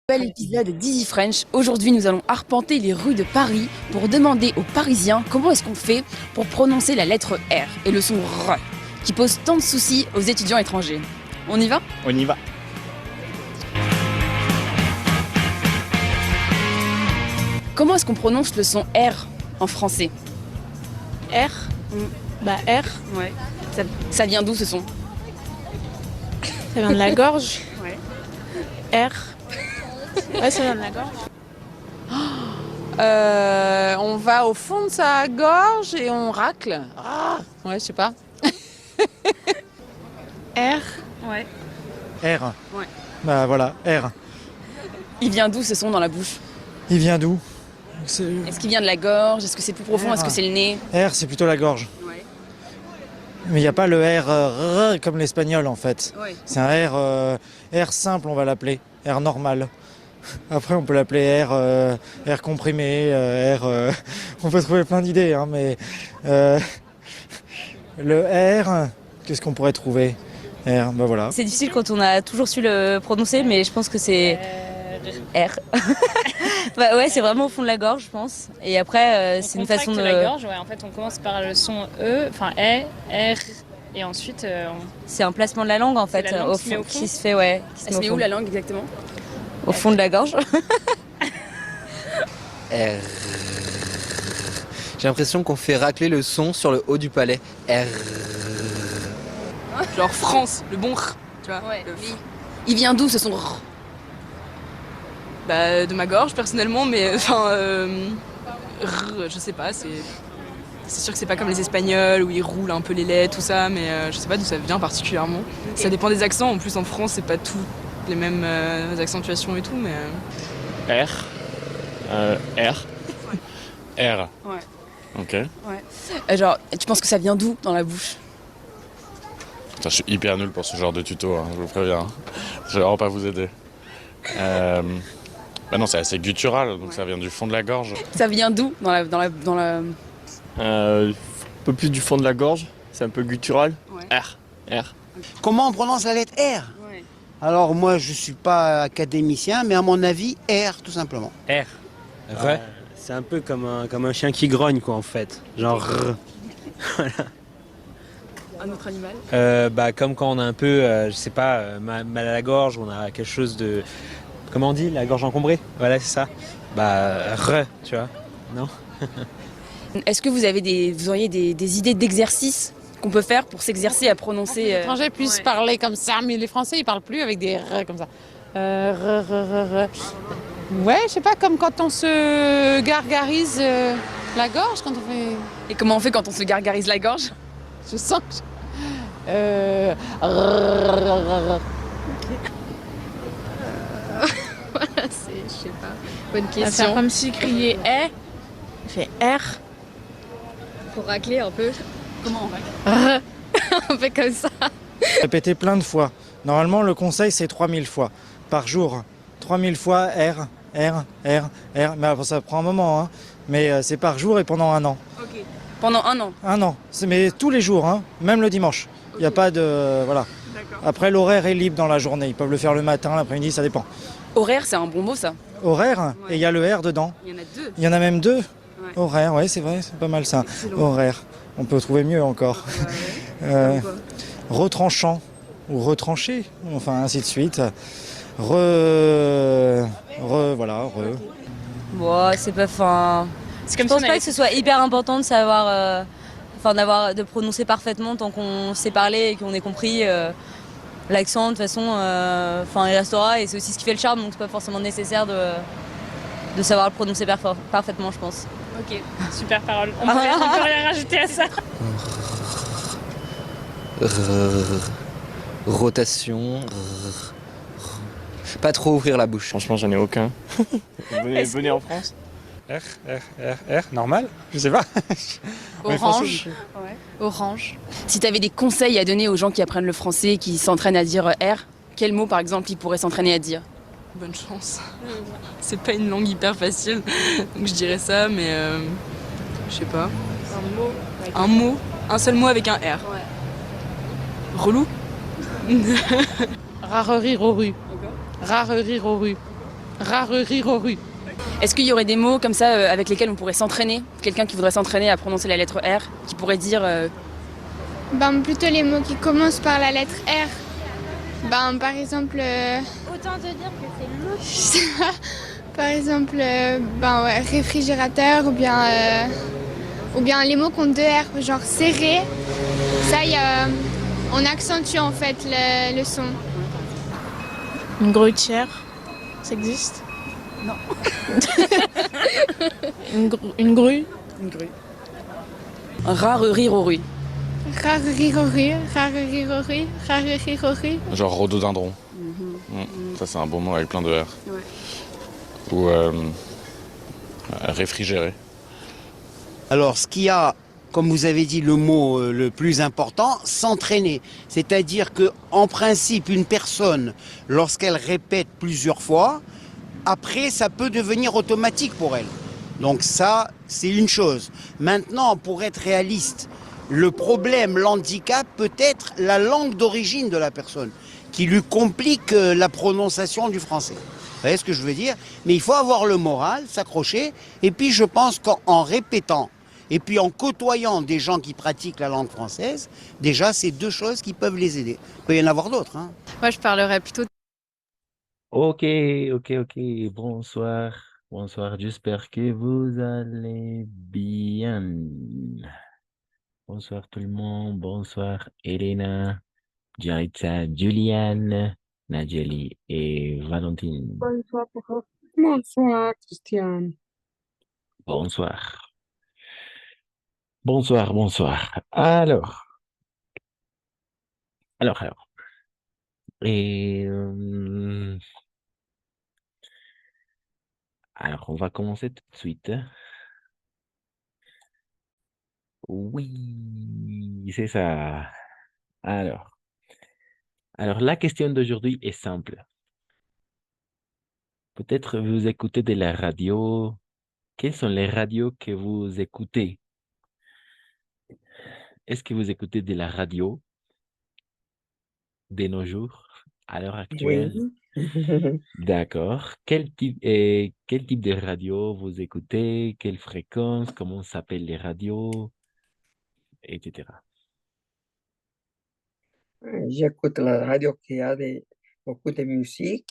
Nouvel épisode d'Easy French. Aujourd'hui, nous allons arpenter les rues de Paris pour demander aux Parisiens comment est-ce qu'on fait pour prononcer la lettre R et le son R qui pose tant de soucis aux étudiants étrangers. On y va ? On y va. Comment est-ce qu'on prononce le son R en français ? R. Bah R. Ouais. Ça vient d'où ce son ? Ça vient de la gorge. Ouais. R. Ouais, ça vient de la gorge. On va au fond de sa gorge et on racle. Ah, ouais, je sais pas. R. Ouais. R. Ouais. Bah voilà, R. Il vient d'où ce son dans la bouche ? Il vient d'où? Est-ce qu'il vient de la gorge ? Est-ce que c'est plus profond ? Est-ce que c'est le nez ? R, c'est plutôt la gorge. Ouais. Mais il n'y a pas le R, comme l'espagnol en fait. Ouais. C'est un R simple, on va l'appeler. R normal. Après, on peut l'appeler R comprimé, on peut trouver plein d'idées, hein, mais le R, qu'est-ce qu'on pourrait trouver? R, bah voilà. C'est difficile quand on a toujours su le prononcer, mais je pense que c'est R. Bah ouais, c'est vraiment au fond de la gorge, je pense. Et après, c'est une façon de. La gorge, ouais. En fait, on commence par le son E, enfin E, R, et ensuite. C'est un placement de la langue en fait, la langue au qui se met fond, au fond. qui se fait, ouais. Qui se Elle se met met au où fond. la langue exactement ? Au fond de la gorge. R. J'ai l'impression qu'on fait racler le son sur le haut du palais. R. Genre France, le bon R, tu vois. Ouais. Il vient d'où ce son R ? Bah, de ma gorge personnellement, mais enfin, je sais pas. C'est sûr que c'est pas comme les Espagnols où ils roulent un peu les lettres, tout ça, mais je sais pas d'où ça vient particulièrement. Ça dépend des accents. En plus, en France, c'est pas tous les mêmes accentuations et tout, mais. R. R. R. Ouais. Ok. Genre, tu penses que ça vient d'où dans la bouche ? Putain, je suis hyper nul pour ce genre de tuto, hein, je vous préviens. Hein. Je vais vraiment pas vous aider. Bah non, c'est assez guttural, donc ça vient du fond de la gorge. Ça vient d'où dans la... Un peu plus du fond de la gorge, c'est un peu guttural. Ouais. R. Comment on prononce la lettre R? Ouais. Alors moi je suis pas académicien, mais à mon avis R tout simplement. R. C'est un peu comme un chien qui grogne quoi en fait. Genre R. Un autre animal ? Bah comme quand on a un peu, je sais pas, mal à la gorge, on a quelque chose de... Comment on dit? La gorge encombrée? Voilà, c'est ça. Bah R, tu vois. Non? Est-ce que vous auriez des idées d'exercices qu'on peut faire pour s'exercer à prononcer Les étrangers puissent parler comme ça, mais les Français ils parlent plus avec des R comme ça. Ouais, je sais pas, comme quand on se gargarise la gorge, quand on fait. Et comment on fait quand on se gargarise la gorge ? Je sens que. Voilà, c'est, je sais pas. Bonne On va faire question. comme si crier E. Il fait R. Pour racler un peu. Comment on va ? On fait comme ça. Répéter plein de fois. Normalement, le conseil, c'est 3000 fois par jour. 3000 fois R, R, R, R. Mais ça prend un moment, hein. Mais c'est par jour et pendant un an. Ok. Pendant un an ? Un an. Mais tous les jours, hein. Même le dimanche. Il n'y a pas de... Voilà. D'accord. Après, l'horaire est libre dans la journée. Ils peuvent le faire le matin, l'après-midi, ça dépend. Horaire, c'est un bon mot ça. Horaire, Ouais. et il y a le R dedans. Il y en a deux. Il y en a même deux. Ouais. Horaire, ouais, c'est vrai, c'est pas mal ça. Excellent. Horaire. On peut trouver mieux encore. Retranchant ou retranché, enfin ainsi de suite. Voilà. Bon, c'est pas... Enfin... C'est Je comme pense si on pas avait- que ce soit hyper important de savoir... de prononcer parfaitement tant qu'on sait parler et qu'on ait compris l'accent. De toute façon, il restera et c'est aussi ce qui fait le charme, donc c'est pas forcément nécessaire de savoir le prononcer parfaitement, je pense. Ok, super parole. On peut rien rajouter à ça. Rotation. Pas trop ouvrir la bouche. Franchement, j'en ai aucun. Venez en France. R, normal? Je sais pas. Mais Orange. Ouais. Orange. Si tu avais des conseils à donner aux gens qui apprennent le français et qui s'entraînent à dire R, quel mot par exemple ils pourraient s'entraîner à dire ? Bonne chance. C'est pas une langue hyper facile, donc je dirais ça, mais je sais pas. Un mot, un seul mot avec un R. Relou. Rarerie rorue. Rarerie rorue. Rareriroru. Est-ce qu'il y aurait des mots comme ça avec lesquels on pourrait s'entraîner? Quelqu'un qui voudrait s'entraîner à prononcer la lettre R, qui pourrait dire Ben, plutôt les mots qui commencent par la lettre R. Ben, par exemple... Autant te dire que c'est louche. par exemple, ben, ouais, réfrigérateur ou bien les mots qui ont deux R, genre serré. Ça, on accentue en fait le son. Une grutière, ça existe? Non. Une grue? Une grue. Rareriroru. Rareriroru, rareriroru, rareriroru. Genre rhododendron. Ça, c'est un bon mot avec plein de R. Ouais. Ou réfrigéré. Alors, ce qu'il y a, comme vous avez dit, le mot le plus important, s'entraîner. C'est-à-dire que, en principe, une personne, lorsqu'elle répète plusieurs fois, après, ça peut devenir automatique pour elle. Donc ça, c'est une chose. Maintenant, pour être réaliste, le problème, l'handicap, peut être la langue d'origine de la personne, qui lui complique la prononciation du français. Vous voyez ce que je veux dire? Mais il faut avoir le moral, s'accrocher, et puis je pense qu'en répétant, et puis en côtoyant des gens qui pratiquent la langue française, déjà, c'est deux choses qui peuvent les aider. Il peut y en avoir d'autres, hein. Moi, je parlerais plutôt. Ok, bonsoir, bonsoir, j'espère que vous allez bien. Bonsoir tout le monde, bonsoir Elena, Jaritza, Juliane, Nadjeli et Valentine. Bonsoir, bonsoir, Christian. Bonsoir. Bonsoir. Alors. Et alors, on va commencer tout de suite. Oui, c'est ça. Alors, la question d'aujourd'hui est simple. Peut-être vous écoutez de la radio. Quelles sont les radios que vous écoutez? Est-ce que vous écoutez de la radio de nos jours, à l'heure actuelle? Oui. D'accord. Quel type de radio vous écoutez? Quelle fréquence? Comment s'appellent les radios? Etc. J'écoute la radio qui a beaucoup de musique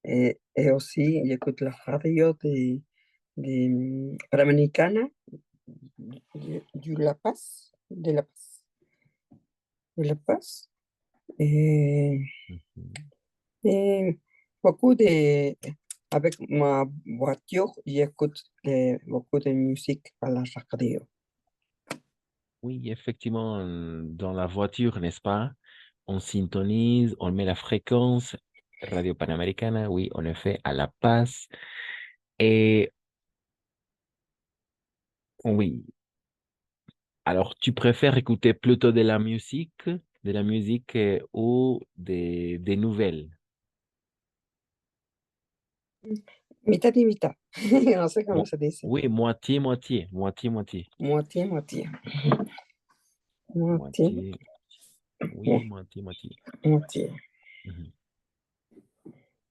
et aussi j'écoute la radio de Panamericana de La Paz. Et beaucoup avec ma voiture, j'écoute beaucoup de musique à la radio. Oui, effectivement, dans la voiture, n'est-ce pas? On sintonise, on met la fréquence, Radio Panamericana, oui, en effet, à La Paz. Et oui, alors tu préfères écouter plutôt de la musique ou des nouvelles? Mitad y mitad. No sé cómo se dice. Oui, moitié-moitié. Moitié-moitié. Moitié. Oui, moitié-moitié. Moitié.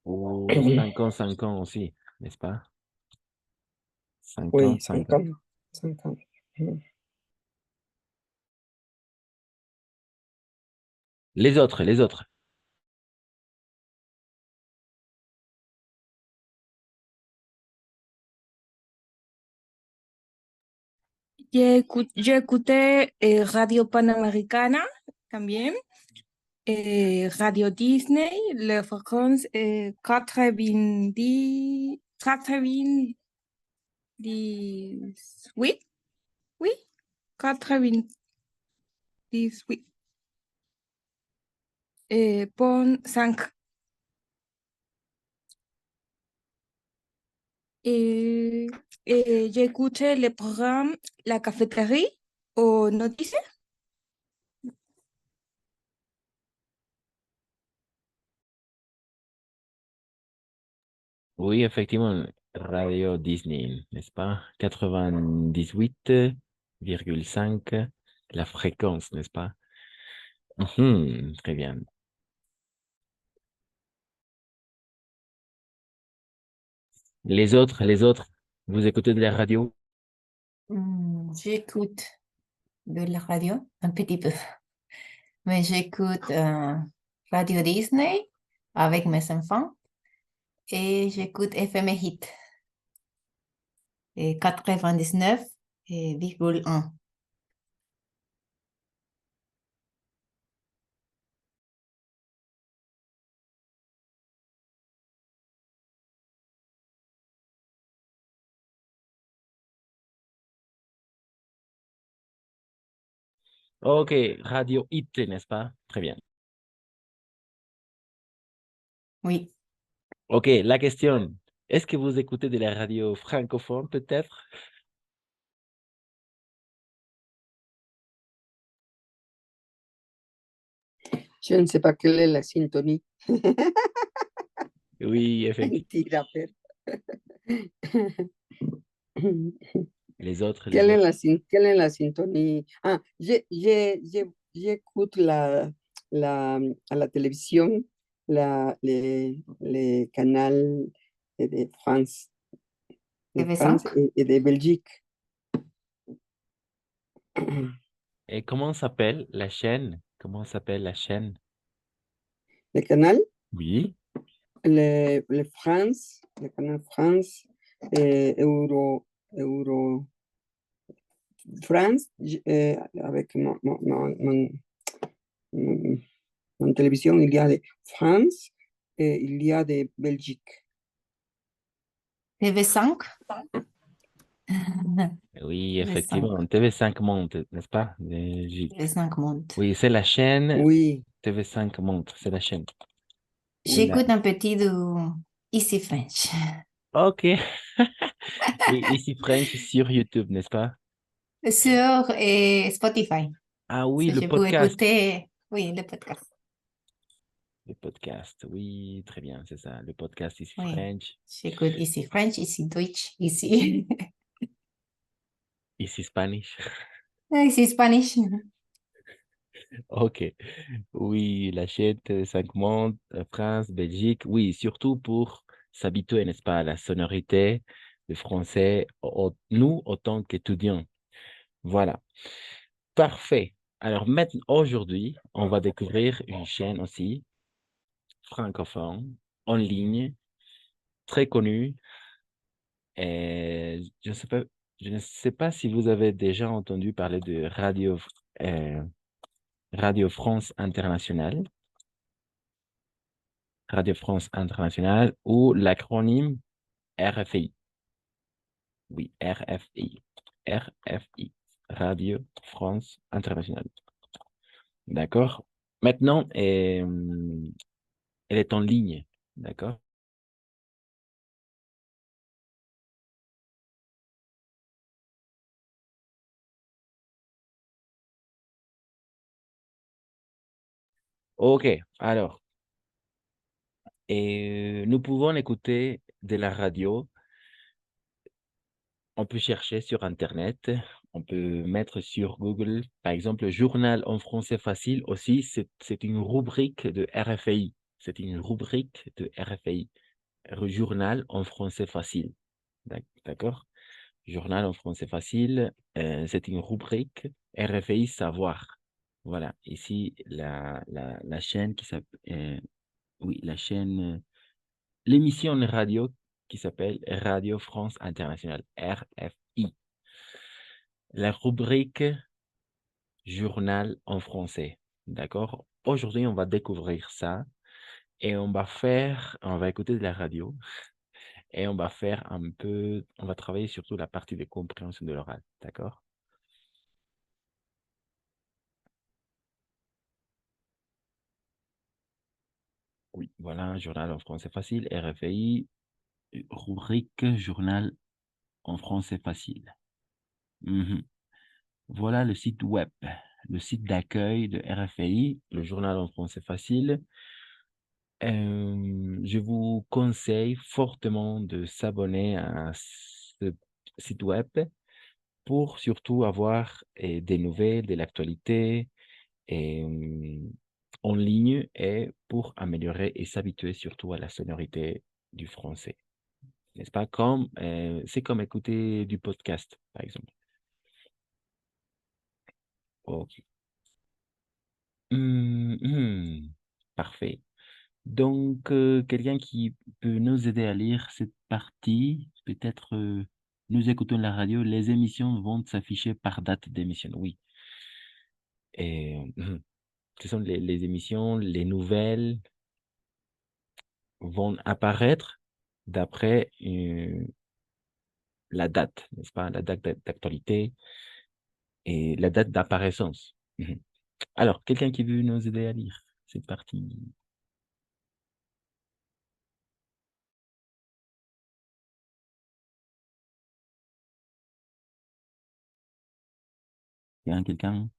Ou 50-50 aussi, n'est-ce pas? 50, Oui, 50. 50. Les autres. Yo escuché Radio Panamericana también, Radio Disney, la fréquence 98, oui, 98, pon 5. J'écoute le programme La Cafétéria aux notices. Oui, effectivement, Radio Disney, n'est-ce pas? 98,5, la fréquence, n'est-ce pas? Très bien. Les autres, vous écoutez de la radio? J'écoute de la radio un petit peu, mais j'écoute Radio Disney avec mes enfants et j'écoute FM Hit et 99,1. Ok, Radio Hit, n'est-ce pas? Très bien. Oui. Ok, la question. Est-ce que vous écoutez de la radio francophone peut-être? Je ne sais pas quelle est la syntonie. Oui, effectivement. Mentira, pero- Les autres, les quelle est autres. quelle est la syntonie? Ah, j'écoute à la télévision les canaux de France, TV5. et de Belgique. Et comment s'appelle la chaîne? Comment s'appelle la chaîne? Le canal, Oui. le France, le canal France, Euro France, avec mon- mon télévision, il y a de France et il y a de Belgique. TV5. Oui, TV5. effectivement, TV5 Monde, n'est-ce pas? TV5 Monde. Oui, c'est la chaîne Oui. TV5 Monde, c'est la chaîne. J'écoute un petit de Easy French. Ok. Oui, ici French sur YouTube, n'est-ce pas? Sur Spotify. Ah oui, le Je peux podcast. écouter, oui, le podcast. Le podcast, oui, très bien, c'est ça. Le podcast ici Oui. French, J'écoute Easy French, Easy Deutsch, Easy, ici Spanish. Easy Spanish. Ok. Oui, la chaîne TV5 Monde, France, Belgique. Oui, surtout pour s'habituer, n'est-ce pas, à la sonorité du français, nous, autant qu'étudiants. Voilà. Parfait. Alors maintenant, aujourd'hui, on va découvrir une chaîne aussi, francophone, en ligne, très connue. Et je ne sais pas si vous avez déjà entendu parler de euh, Radio France Internationale. Radio France Internationale ou l'acronyme RFI. Oui, RFI. RFI. Radio France Internationale. D'accord? Maintenant, elle est en ligne. D'accord? OK. Alors, nous pouvons écouter de la radio. On peut chercher sur Internet. On peut mettre sur Google, par exemple, journal en français facile aussi. C'est une rubrique de RFI. C'est une rubrique de RFI. Journal en français facile. D'accord? Journal en français facile, c'est une rubrique RFI Savoir. Voilà, ici, la chaîne qui s'appelle, oui, la chaîne, l'émission de radio qui s'appelle Radio France Internationale, RFI. La rubrique Journal en français. D'accord? Aujourd'hui, on va découvrir ça et on va écouter de la radio. Et on va faire on va travailler surtout la partie de compréhension de l'oral, d'accord? Oui, voilà, un journal en français facile, RFI, rubrique journal en français facile. Mhm. Voilà le site web, le site d'accueil de RFI, le journal en français facile. Je vous conseille fortement de s'abonner à ce site web pour surtout avoir des nouvelles, de l'actualité et, en ligne et pour améliorer et s'habituer surtout à la sonorité du français. n'est-ce pas? Comme, c'est comme écouter du podcast, par exemple. Ok. Parfait. Donc, quelqu'un qui peut nous aider à lire cette partie, peut-être nous écoutons la radio, les émissions vont s'afficher par date d'émission, oui. Et, ce sont les émissions, les nouvelles vont apparaître d'après la date, n'est-ce pas? La date d'actualité et la date d'apparaissance. Alors, quelqu'un qui veut nous aider à lire cette partie? Il y a quelqu'un?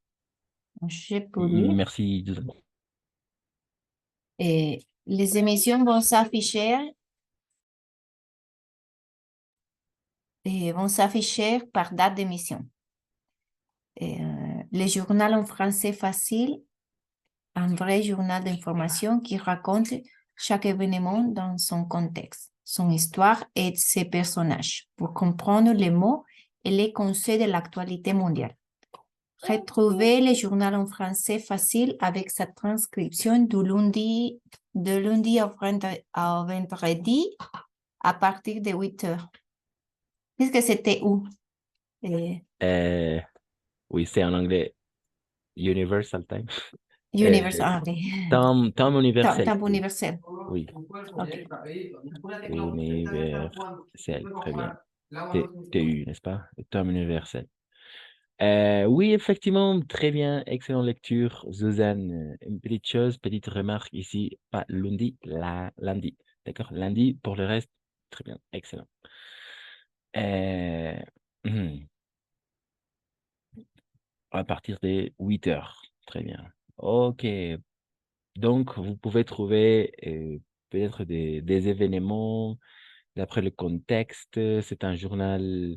Je peux lire. Merci, Joseph. Et les émissions vont s'afficher par date d'émission. Le journal en français facile, un vrai journal d'information qui raconte chaque événement dans son contexte, son histoire et ses personnages pour comprendre les mots et les concepts de l'actualité mondiale. Retrouvez le journal en français facile avec sa transcription de lundi au vendredi à partir de 8 heures. Est-ce que c'était où? Oui, c'est en anglais. Universal Time. Universal. Temps universel. Temps universel. Oui. Ok. Universel, très bien. TU, n'est-ce pas? Temps universel. Oui, effectivement, très bien, excellente lecture, Suzanne. Une petite chose, petite remarque ici, pas lundi, lundi. D'accord? Lundi, pour le reste, très bien, excellent. À partir des 8 heures, très bien. Ok, donc vous pouvez trouver peut-être des événements d'après le contexte. C'est un journal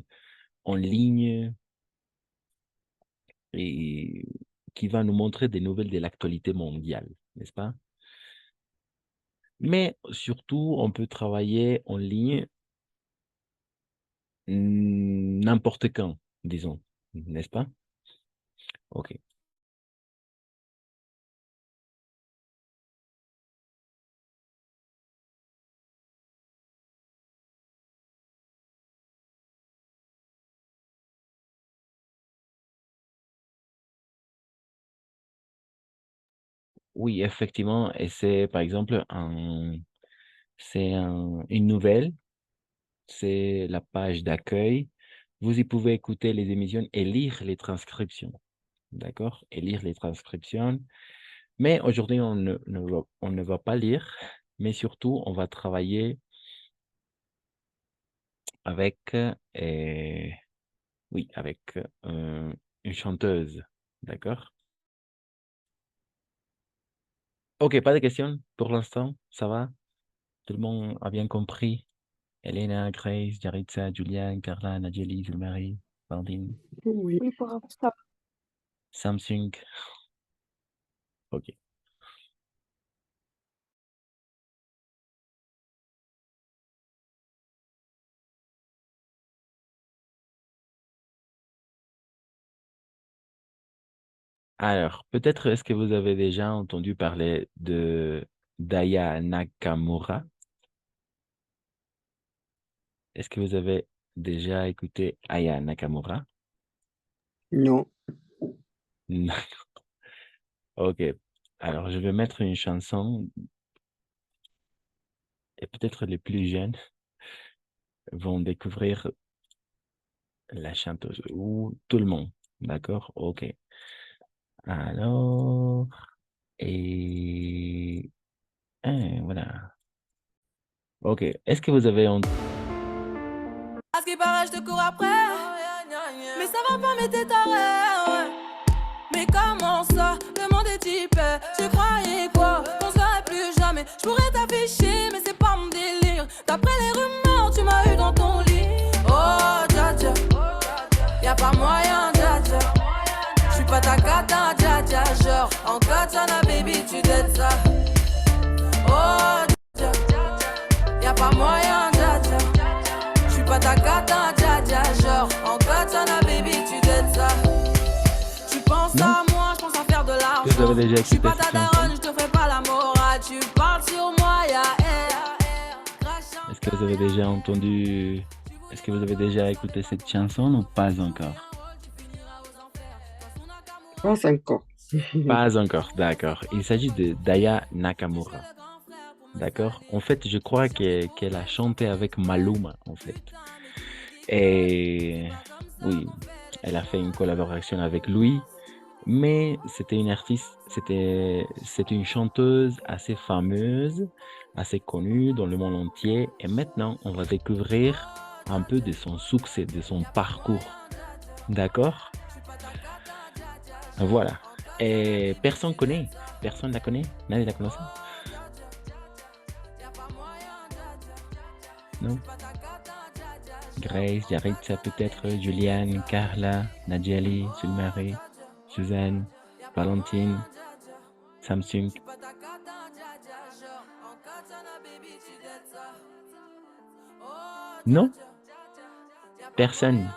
en ligne et qui va nous montrer des nouvelles de l'actualité mondiale, n'est-ce pas? Mais surtout, on peut travailler en ligne n'importe quand, disons, n'est-ce pas? Ok. Oui, effectivement, et c'est par exemple une nouvelle, c'est la page d'accueil. Vous y pouvez écouter les émissions et lire les transcriptions, d'accord? Et lire les transcriptions. Mais aujourd'hui, on ne va pas lire, mais surtout, on va travailler avec, oui, avec une chanteuse, d'accord? Ok, pas de questions pour l'instant, ça va? Tout le monde a bien compris? Elena, Grace, Yaritza, Julian, Carla, Nadieli, Zulmari, Blandine, Oui, pour ça. Samsung. Ok. Alors, peut-être est-ce que vous avez déjà entendu parler de Daya Nakamura? Est-ce que vous avez déjà écouté Aya Nakamura? Non. Non. Ok. Alors, je vais mettre une chanson et peut-être les plus jeunes vont découvrir la chanteuse ou tout le monde. D'accord? Ok. Alors, et voilà. Ok. Est-ce que vous avez entendu? À ce qui paraît, je te cours après. Mais ça va pas, mais t'es taré. Mais comment ça, le monde est typé. Tu croyais quoi, qu'on se verrait plus jamais. Je pourrais t'afficher, mais c'est pas mon délire. D'après les rumeurs, tu m'as eu dans ton lit. Oh, dja dja, y'a pas moyen, dja dja. J'suis pas ta cata, dja dja. Genre, en katana, baby, tu t'aides ça. Oh, dja dja, y'a pas moyen, dja dja. déjà Je suis écouté pas cette ta chanson? daronne, je te ferai pas la morale. Tu parles sur moi, ya Est-ce que vous avez déjà entendu... Est-ce que vous avez déjà écouté cette chanson ou pas encore? Pas encore. Pas encore, d'accord. Il s'agit de Daya Nakamura. D'accord? En fait, je crois qu'elle a chanté avec Maluma, en fait. Et oui, elle a fait une collaboration avec lui, mais c'était une artiste, c'est une chanteuse assez fameuse, assez connue dans le monde entier. Et maintenant, on va découvrir un peu de son succès, de son parcours. D'accord? Voilà. Et personne la connaît, nadie la connaît. Non? Grace, Yaritza peut-être, Juliane, Carla, Nadjali, Sulmarie, Suzanne, Valentine, Samsung. Non? Personne.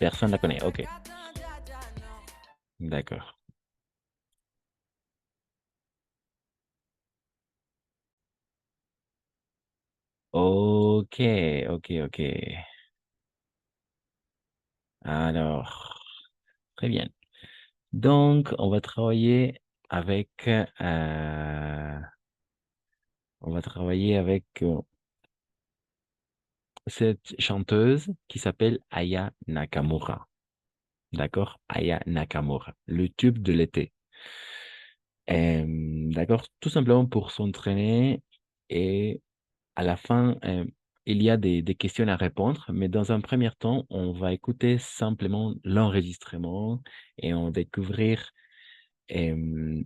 Personne la connaît, ok. D'accord. Ok, ok, ok. Alors, très bien. Donc, on va travailler avec, cette chanteuse qui s'appelle Aya Nakamura. D'accord? Aya Nakamura, le tube de l'été. D'accord? Tout simplement pour s'entraîner et à la fin, il y a des questions à répondre, mais dans un premier temps, on va écouter simplement l'enregistrement et on va découvrir le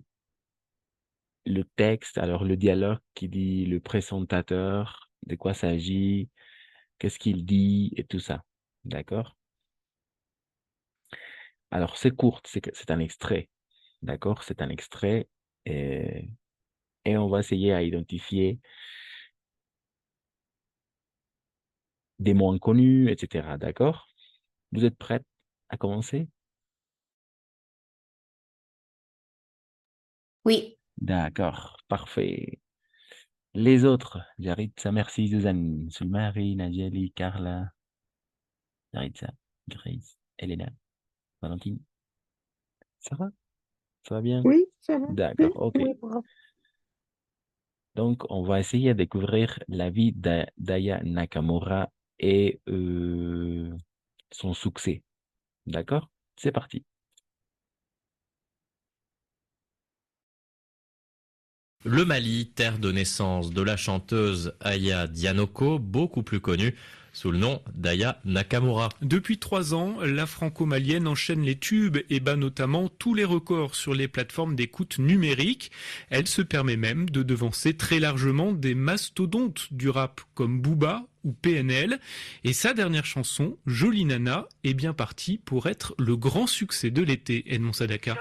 texte, alors le dialogue qui dit le présentateur, de quoi s'agit, qu'est-ce qu'il dit et tout ça. D'accord? Alors, c'est court, c'est un extrait. D'accord? C'est un extrait et on va essayer à identifier des mots inconnus, etc. D'accord? Vous êtes prêts à commencer? Oui. D'accord, parfait. Les autres, Yaritza, merci, Suzanne, Sulmarie, Nadjali, Carla, Yaritza, Grace, Elena, Valentine. Ça va? Ça va bien? Oui, ça va. D'accord, Oui, ok. oui, bravo. Donc, on va essayer de découvrir la vie d'Aya Nakamura et son succès. D'accord? C'est parti. Le Mali, terre de naissance de la chanteuse Aya Dianoko, beaucoup plus connue sous le nom d'Aya Nakamura. Depuis 3 ans, la franco-malienne enchaîne les tubes et bat notamment tous les records sur les plateformes d'écoute numérique. Elle se permet même de devancer très largement des mastodontes du rap comme Booba ou PNL. Et sa dernière chanson, Jolie Nana, est bien partie pour être le grand succès de l'été, Edmond Sadaka.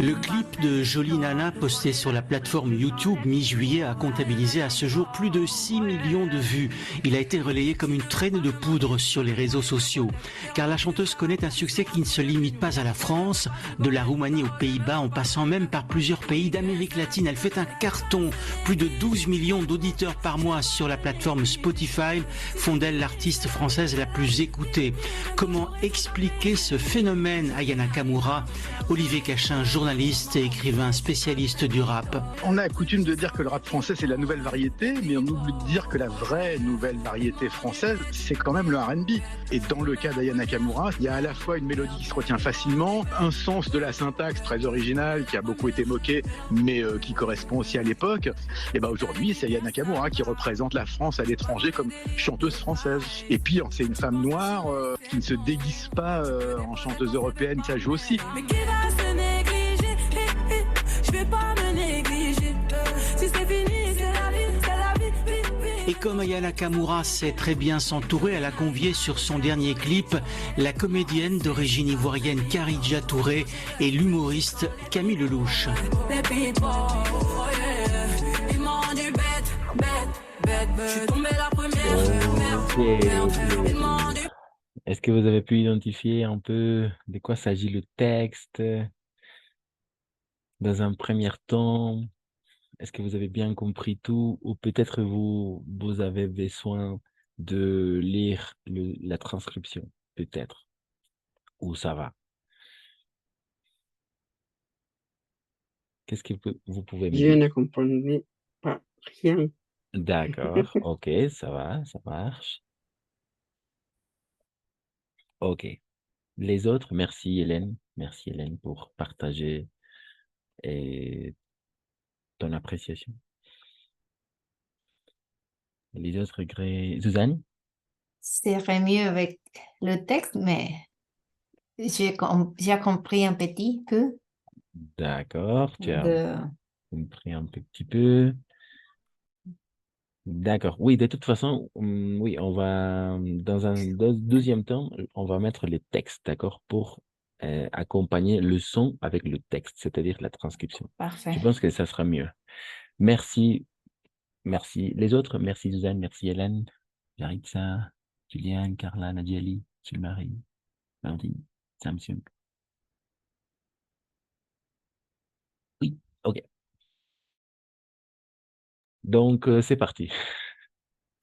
Le clip de Jolie Nana posté sur la plateforme YouTube mi-juillet a comptabilisé à ce jour plus de 6 millions de vues. Il a été relayé comme une traîne de poudre sur les réseaux sociaux. Car la chanteuse connaît un succès qui ne se limite pas à la France, de la Roumanie aux Pays-Bas, en passant même par plusieurs pays d'Amérique latine. Elle fait un carton, plus de 12 millions d'auditeurs par mois sur la plateforme Spotify, font d'elle l'artiste française la plus écoutée. Comment expliquer ce phénomène, Aya Nakamura? Olivier Cachin, journaliste et écrivain spécialiste du rap. On a coutume de dire que le rap français c'est la nouvelle variété, mais on oublie de dire que la vraie nouvelle variété française c'est quand même le R&B. Et dans le cas d'Aya Nakamura, il y a à la fois une mélodie qui se retient facilement, un sens de la syntaxe très original qui a beaucoup été moqué, mais qui correspond aussi à l'époque. Et ben aujourd'hui c'est Aya Nakamura qui représente la France à l'étranger comme chanteuse française. Et puis c'est une femme noire qui ne se déguise pas en chanteuse européenne, ça joue aussi. Mais qui va se négliger? Je vais pas me négliger. Si c'est fini, c'est la vie, c'est la vie. Et comme Aya Nakamura sait très bien s'entourer, elle a convié sur son dernier clip la comédienne d'origine ivoirienne Karidja Touré et l'humoriste Camille Lelouch. Je suis tombée la première. Ok. Est-ce que vous avez pu identifier un peu de quoi s'agit le texte dans un premier temps? Est-ce que vous avez bien compris tout ou peut-être vous avez besoin de lire la transcription, peut-être, ou ça va? Qu'est-ce que vous pouvez me Je dire? ne comprenais pas rien. D'accord, ok, ça va, ça marche. Ok. Les autres, merci Hélène. Merci Hélène pour partager ton appréciation. Les autres, Suzanne? serait mieux avec le texte, mais j'ai compris un petit peu D'accord, tu as de... compris un petit peu. D'accord. Oui, de toute façon, oui, on va, dans un deuxième temps, on va mettre les textes, d'accord, pour accompagner le son avec le texte, c'est-à-dire la transcription. Parfait. Je pense que ça sera mieux. Merci, merci. Les autres, merci Suzanne, merci Hélène, Yaritza, Julien, Carla, Nadiali, Marie, Mardi, Samsung. Oui, ok. Donc, c'est parti.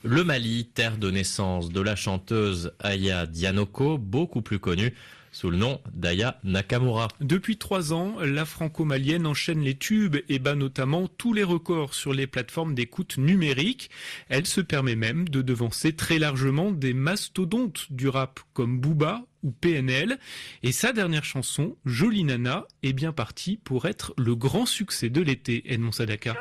Le Mali, terre de naissance de la chanteuse Aya Dianoko, beaucoup plus connue sous le nom d'Aya Nakamura. Depuis 3 ans, la franco-malienne enchaîne les tubes et bat notamment tous les records sur les plateformes d'écoute numérique. Elle se permet même de devancer très largement des mastodontes du rap comme Booba ou PNL. Et sa dernière chanson, Jolie Nana, est bien partie pour être le grand succès de l'été, Edmond Sadaka.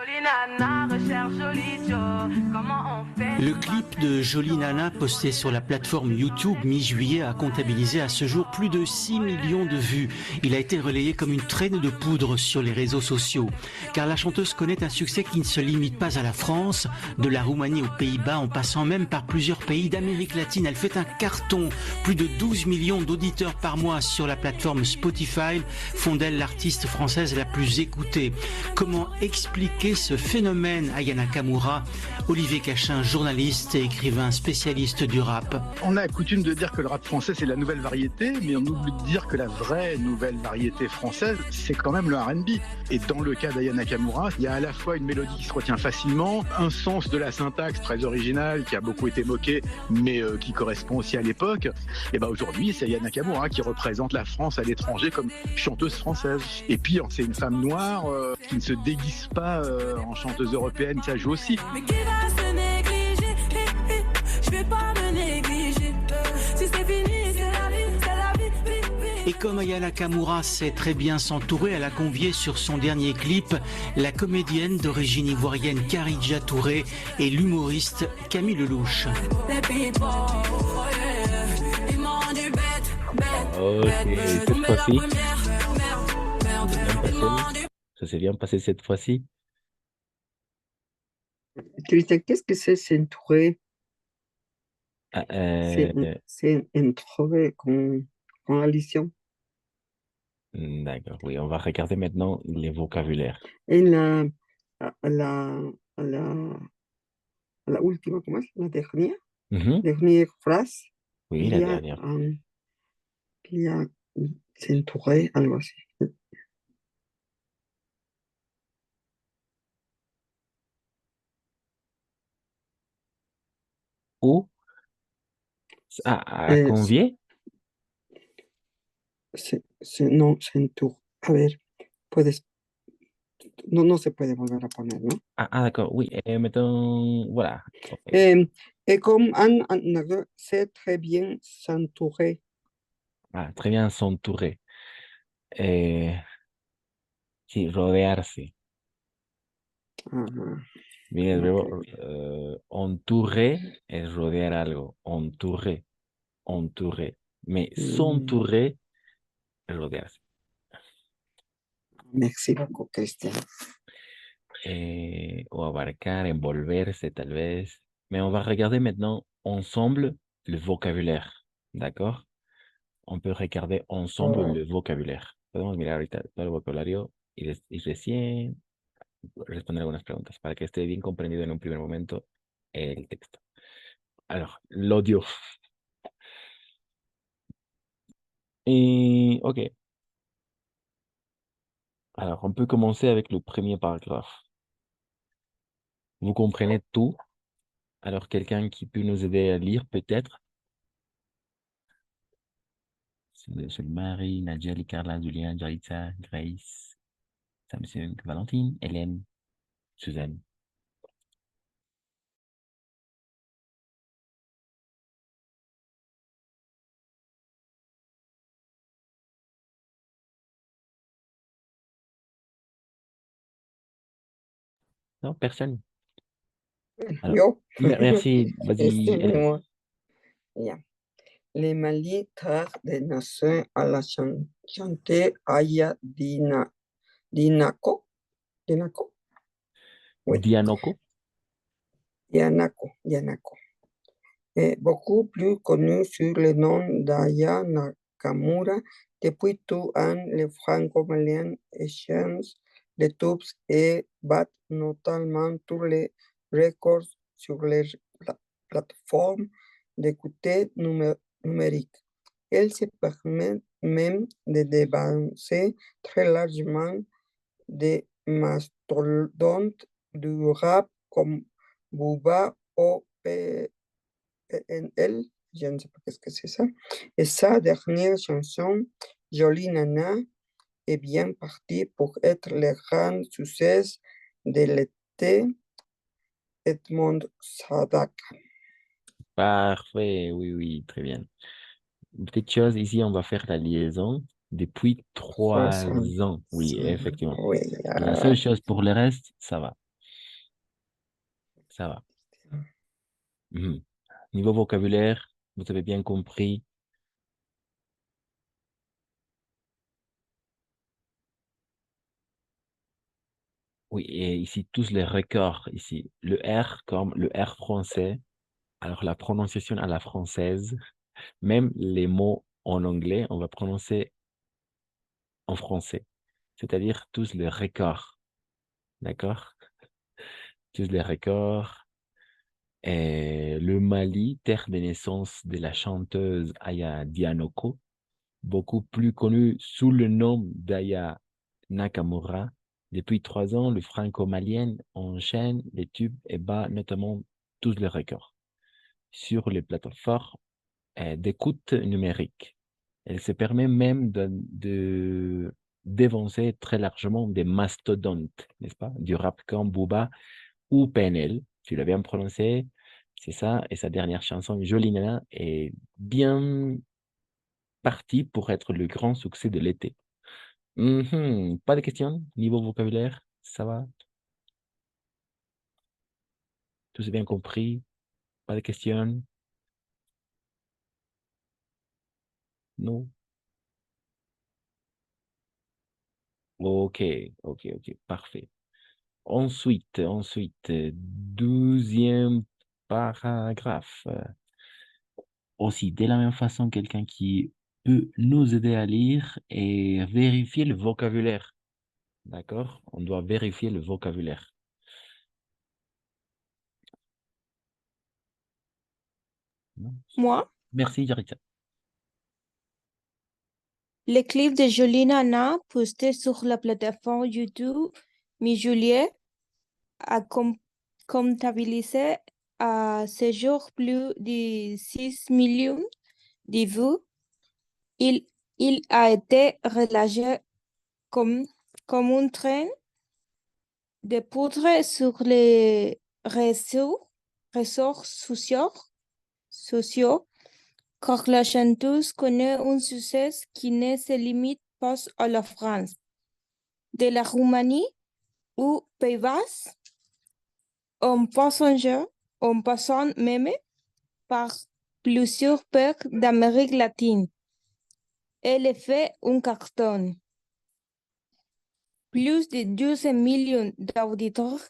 Le clip de Jolie Nana posté sur la plateforme YouTube mi-juillet a comptabilisé à ce jour plus de 6 millions de vues. Il a été relayé comme une traîne de poudre sur les réseaux sociaux. Car la chanteuse connaît un succès qui ne se limite pas à la France, de la Roumanie aux Pays-Bas, en passant même par plusieurs pays d'Amérique latine. Elle fait un carton, plus de 12 millions d'auditeurs par mois sur la plateforme Spotify, font d'elle l'artiste française la plus écoutée. Comment expliquer ce phénomène, Aya Nakamura? Olivier Cachin, journaliste et écrivain spécialiste du rap. On a coutume de dire que le rap français c'est la nouvelle variété, mais on oublie de dire que la vraie nouvelle variété française c'est quand même le R&B. Et dans le cas d'Aya Nakamura, il y a à la fois une mélodie qui se retient facilement, un sens de la syntaxe très original qui a beaucoup été moqué, mais qui correspond aussi à l'époque. Et ben aujourd'hui, c'est Aya Nakamura qui représente la France à l'étranger comme chanteuse française. Et puis c'est une femme noire qui ne se déguise pas en chanteuse européenne, ça joue aussi. Mais qui va se négliger? Je vais pas me négliger. Si c'est fini, c'est la vie, c'est la vie. Et comme Aya Nakamura sait très bien s'entourer, elle a convié sur son dernier clip la comédienne d'origine ivoirienne Karidja Touré et l'humoriste Camille Lelouch. Ok, cette fois-ci, ça s'est bien passé cette fois-ci. Christian, qu'est-ce que c'est s'entourer? Ah, C'est entourer con la lition. D'accord, oui, on va regarder maintenant les vocabulaires. En la última, ¿cómo es? La dernière, dernière phrase. Oui, la dernière. Il y a s'entourer, algo así. Ou à convier? No, s'entoure. A ver, puedes. No se puede volver a poner, ¿no? Ah, d'accord, oui, mettons, voilà. Et comme Anne sait très bien s'entourer. Ah, très bien s'entourer. Sí, rodearse. Viene el verbo entourer es rodear algo. Entourer. Entourer. Mais s'entourer es rodearse. Merci beaucoup, Christian. O abarcar, envolverse, tal vez. Mais on va regarder maintenant ensemble le vocabulaire. D'accord? On peut regarder ensemble le vocabulaire. Podemos mirar ahorita todo el vocabulario y recién responder algunas preguntas para que esté bien comprendido en un primer momento el texto. Alors, l'audio. Et ok. Alors, on peut commencer avec le premier paragraphe. Vous comprenez tout? Alors, quelqu'un qui peut nous aider à lire, peut-être? C'est Marie, Nadia, Carla, Julien, Jaritza, Grace, Samsung, Valentine, Hélène, Suzanne. Non, personne. Alors, Yo. merci, vas-y, Hélène. Moi. Ya. Le Mali tarde de nacer a la chante Aya Dinako. Dinako. Oui. Dianoko. Dianako. Beaucoup plus connu sur le nom d'Aya Nakamura. Depuis tout an, les franco-maliens échangent les tubes et battent notamment tous les records sur les plateformes d'écoute numérique. Elle se permet même de dévancer très largement des mastodontes du rap comme Booba ou PNL, je ne sais pas qu'est-ce que c'est ça. Et sa dernière chanson, Jolie Nana, est bien partie pour être le grand succès de l'été. Edmond Sadak. Parfait, oui, très bien. Une petite chose, ici, on va faire la liaison depuis 3 ans. Oui, effectivement. Oui, La seule chose pour le reste, ça va. Ça va. Niveau vocabulaire, vous avez bien compris. Oui, et ici, tous les records, ici. Le R comme le R français. Alors, la prononciation à la française, même les mots en anglais, on va prononcer en français. C'est-à-dire tous les records. D'accord? Tous les records. Et le Mali, terre de naissance de la chanteuse Aya Dianoko, beaucoup plus connue sous le nom d'Aya Nakamura. Depuis 3 ans, le franco-malien enchaîne les tubes et bat notamment tous les records sur les plateformes d'écoute numérique. Elle se permet même de dévancer très largement des mastodontes, n'est-ce pas? Du rap comme Booba ou PNL, tu l'as bien prononcé, c'est ça. Et sa dernière chanson, Jolie Nana, est bien partie pour être le grand succès de l'été. Pas de questions niveau vocabulaire, ça va? Tout est bien compris? Pas de questions? Non? Ok, parfait. Ensuite, 12e paragraphe. Aussi, de la même façon, quelqu'un qui peut nous aider à lire et vérifier le vocabulaire. D'accord? On doit vérifier le vocabulaire. Moi, Merci, Jaritza. le clip de Jolie Nana posté sur la plateforme YouTube mi-juillet a comptabilisé à ce jour plus de 6 millions de vues. Il a été relâché comme un train de poudre sur les réseaux sociaux, car la chanteuse connaît un succès qui ne se limite pas à la France. De la Roumanie ou Pays-Bas, en passant même par plusieurs pays d'Amérique latine. Elle fait un carton. Plus de 12 millions d'auditeurs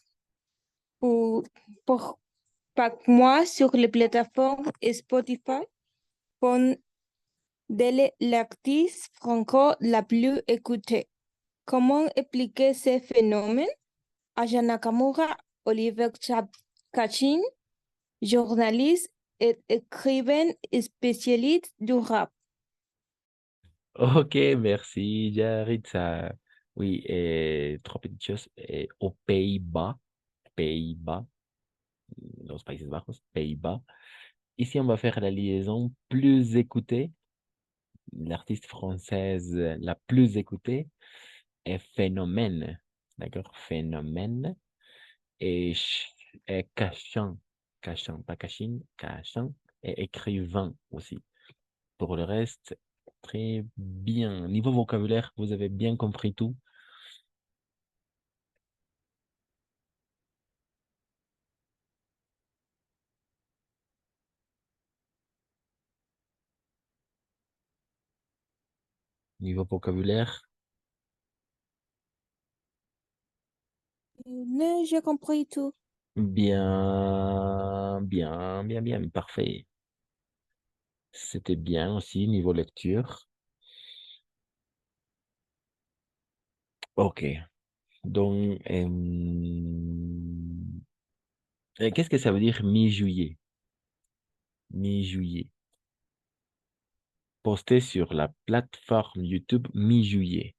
par mois sur les plateformes Spotify font d'elle l'artiste franco la plus écoutée. Comment expliquer ce phénomène? Aya Nakamura, Oliver Kachin, journaliste et écrivain spécialiste du rap. Ok, merci, Yaritza. Oui, trois petites choses. Aux Pays-Bas, Pays-Bas, dans les Países Bajos, Pays-Bas. Ici, on va faire la liaison plus écoutée. L'artiste française la plus écoutée est Phénomène. D'accord? Phénomène. Et Cachan. Cachan, pas Cachine, Cachan. Et écrivain aussi. Pour le reste, très bien. Niveau vocabulaire, vous avez bien compris tout. Niveau vocabulaire, Non, j'ai compris tout. bien, parfait. C'était bien aussi, niveau lecture. Ok. Donc, qu'est-ce que ça veut dire mi-juillet? Mi-juillet. Posté sur la plateforme YouTube mi-juillet.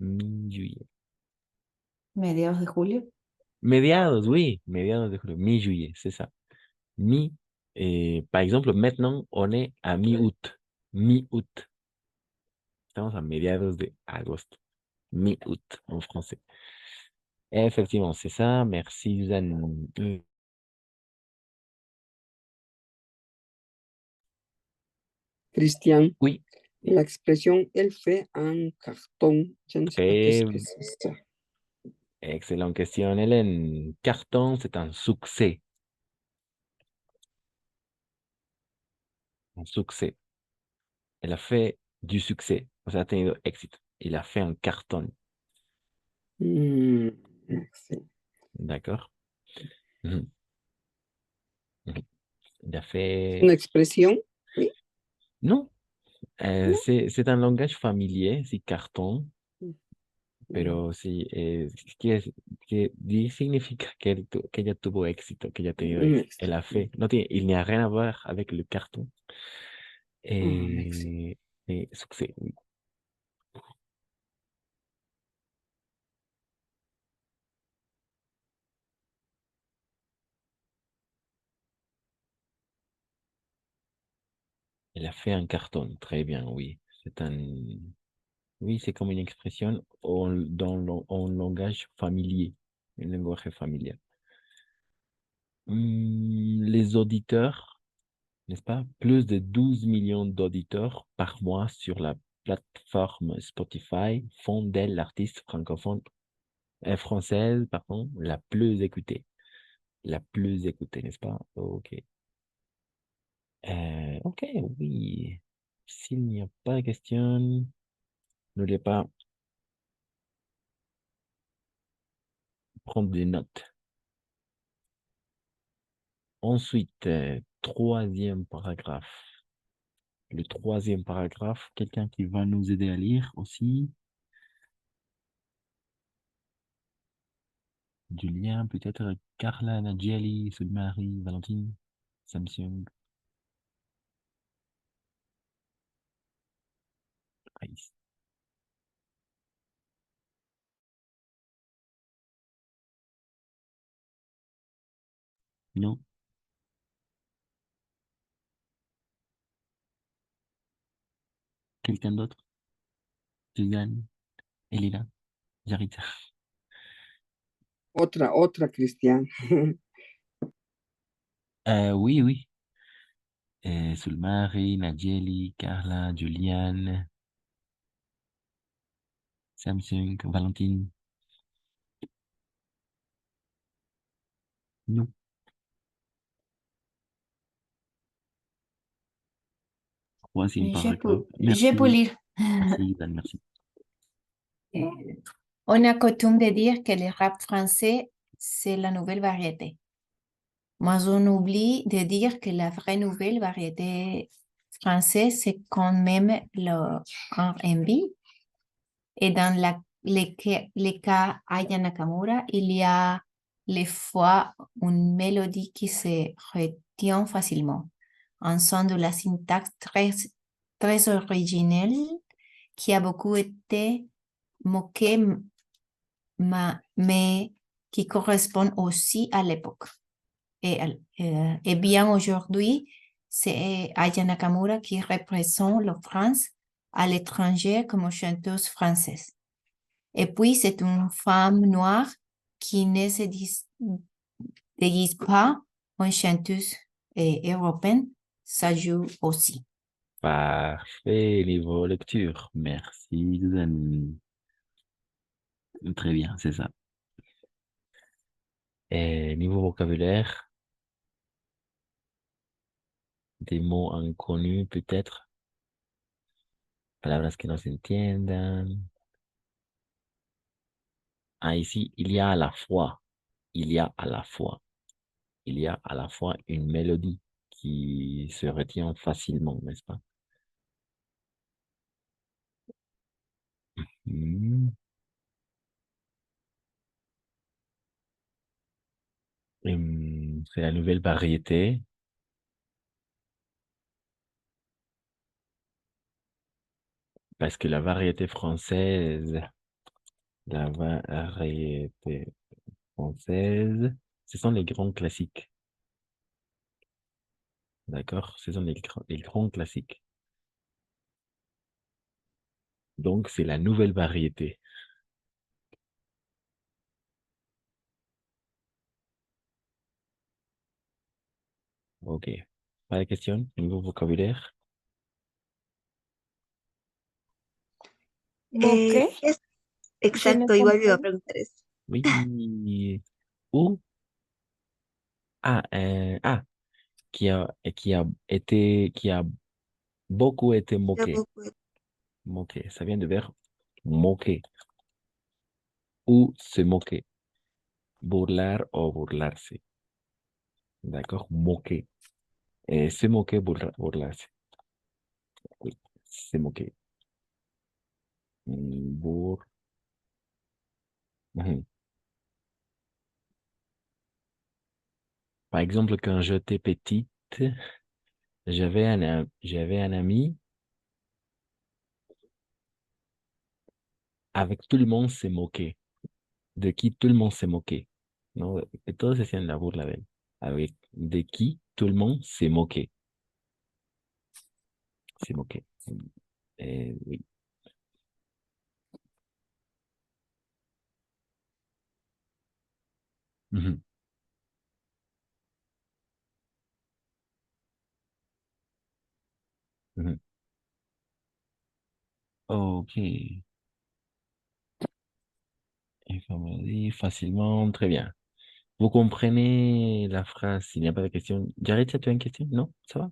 Mi-juillet. Mediados de julio. Mediados, oui, mediados de julio, mi-juillet, c'est ça. Par exemple, maintenant, on est à mi-août. Mi-août. Estamos a mediados de agosto. Mi-août en français. Effectivement, c'est ça. Merci, Suzanne. Christian, Oui. l'expression elle fait un carton, je ne sais pas qu'est-ce que c'est ça. Excellente question, Hélène. Carton, c'est un succès. Un succès. Elle a fait du succès. O sea, ha tenido éxito. Il a fait un carton. Merci. D'accord. Mhm. Mhm. Il a fait... Une expression? Oui. Non. C'est un langage familier, c'est carton. Pero sí, significa que ella tuvo éxito, que ella ha tenido éxito. Elle a fait. No tiene, il n'y a rien à voir avec le carton. Succès, oui. Elle a fait un carton, très bien, oui. Oui, c'est comme une expression en langage familier, un langage familier. Les auditeurs, n'est-ce pas? Plus de 12 millions d'auditeurs par mois sur la plateforme Spotify font d'elle l'artiste francophone, française, pardon, la plus écoutée. La plus écoutée, n'est-ce pas? Ok. Ok, oui. S'il n'y a pas de questions, n'oubliez pas prendre des notes. Ensuite, troisième paragraphe. Le troisième paragraphe, quelqu'un qui va nous aider à lire aussi. Julien, peut-être Carla, Nadjeli, Marie, Valentine, Samsung. Raïs. Non. Quelqu'un d'autre? Suzanne, Elina, Jarita. Otra, Christian. Oui, oui. Sulmari, Nadjeli, Carla, Juliane, Samsung, Valentine. Non. Troisième paragraphe. Je peux lire. Merci, Dan, merci. On a coutume de dire que le rap français, c'est la nouvelle variété. Mais on oublie de dire que la vraie nouvelle variété française, c'est quand même le R&B. Et dans les cas Aya Nakamura, il y a les fois une mélodie qui se retient facilement. Un son de la syntaxe très originelle qui a beaucoup été moqué, mais qui correspond aussi à l'époque. Et bien aujourd'hui, c'est Aya Nakamura qui représente la France à l'étranger comme chanteuse française. Et puis, c'est une femme noire qui ne se déguise pas en chanteuse européenne. Ça joue aussi. Parfait, niveau lecture. Merci, Suzanne. Très bien, c'est ça. Et niveau vocabulaire, des mots inconnus peut-être, palabras que no se entiendan. Ah, ici, il y a à la fois, il y a à la fois, il y a à la fois une mélodie qui se retient facilement, n'est-ce pas? Hmm. C'est la nouvelle variété. Parce que la variété française, ce sont les grands classiques. D'accord? Ce sont les grands classiques. Donc, c'est la nouvelle variété. Ok. Pas de questions? Nouveau vocabulaire? ¿Moqué? Exacto, igual me iba a preguntar eso. Oui. Ou? Qui a beaucoup été moqué. Moqué. Ça vient de verbe moquer. Ou se moquer. Burlar o burlarse. D'accord? Moquer. Et se moquer, burlarse. Oui, se moquer. Bur. Mhm. Par exemple, quand j'étais petite, j'avais un ami avec tout le monde se moquait. De qui tout le monde se moquait. ¿No? De todos hacían la burla de él. Avec de qui tout le monde se moquait. Se moquait. Oui. Mhm. Mhm. Ok. Information facilement, très bien. Vous comprenez la phrase s'il n'y a pas de question. Jared, tu as une question? Non? Ça va?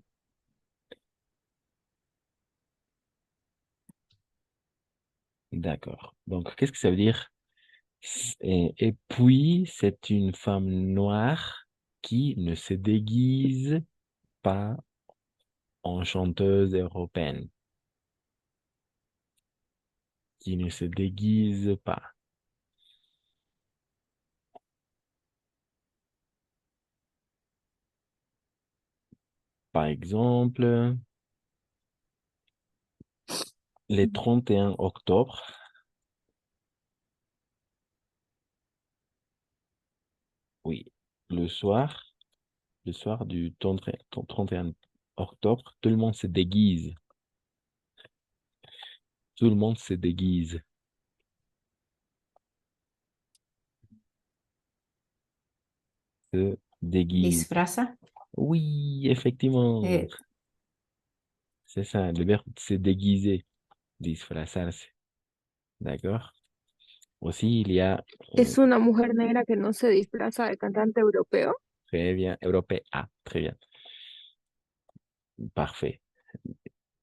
D'accord. Donc, qu'est-ce que ça veut dire? Et puis, c'est une femme noire qui ne se déguise pas en chanteuse européenne. Qui ne se déguise pas. Par exemple, le 31 octobre, oui, le soir du 31 octobre, tout le monde se déguise. Tout le monde se déguise. Se déguise. Disfraza. Oui, effectivement. C'est ça, le verbe se déguiser, disfrazarse. D'accord? Aussi, il y a... ¿Es una mujer negra que no se disfraza de cantante europeo? Très bien, européa, très bien. Parfait.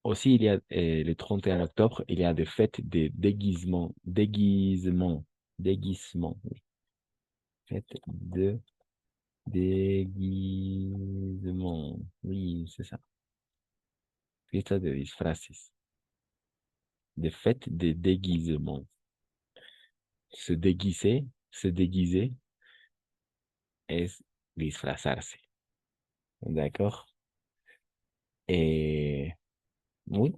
Aussi, il y a le 31 octobre, il y a des fêtes de déguisement. Déguisement. Oui. Fête de déguisement. Oui, c'est ça. Fiesta de disfraces. Des fêtes de déguisement. se déguiser, es disfrazarse. D'accord? Et oui.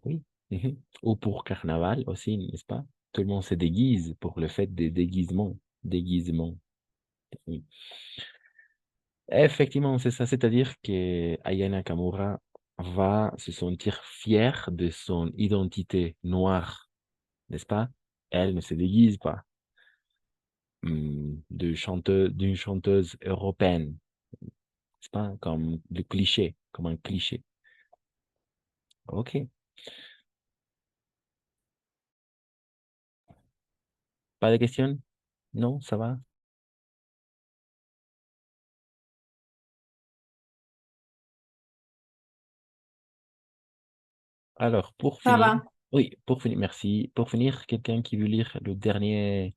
Ou pour carnaval aussi, n'est-ce pas? Tout le monde se déguise pour le fait des déguisements. Oui. Effectivement, c'est ça. C'est-à-dire que Aya Nakamura va se sentir fière de son identité noire, n'est-ce pas? Elle ne se déguise pas d'une chanteuse européenne, n'est-ce pas? Comme un cliché. Ok. Pas de questions? Non, ça va? Alors, pour Ça finir, va. oui, pour finir, merci. Pour finir, quelqu'un qui veut lire les dernières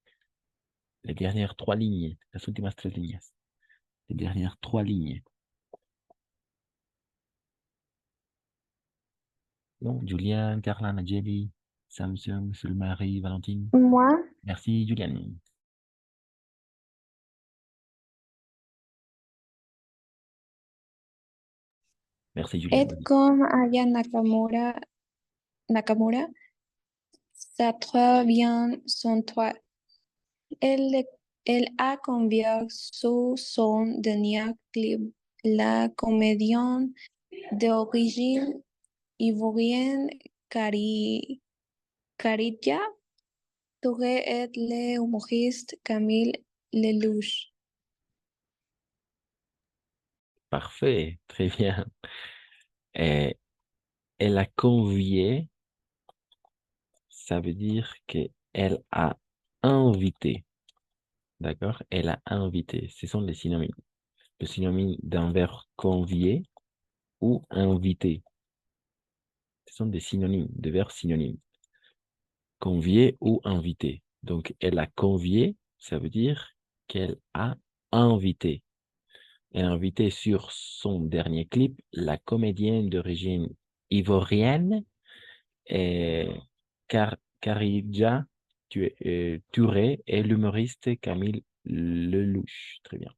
3 lignes, las últimas 3 líneas, les dernières 3 lignes. Non, Julian, Carla, Najeli, Samsung, Sulmarie, Valentine. Moi, Merci, Julian. Merci, Julian. être comme Aya Nakamura, ça très bien son toit. Elle a convié sous son dernier clip la comédienne d'origine ivoirienne Khadija Touré et le humoriste Camille Lelouch. Parfait, très bien. Et elle a convié, ça veut dire qu'elle a invité. D'accord? Elle a invité. Ce sont les synonymes. Le synonyme d'un verbe convier ou inviter. Ce sont des synonymes, des verbes synonymes. Convier ou inviter. Donc, elle a convié, ça veut dire qu'elle a invité. Elle a invité sur son dernier clip la comédienne d'origine ivoirienne, Khadija Touré et l'humoriste Camille Lelouch. Très bien.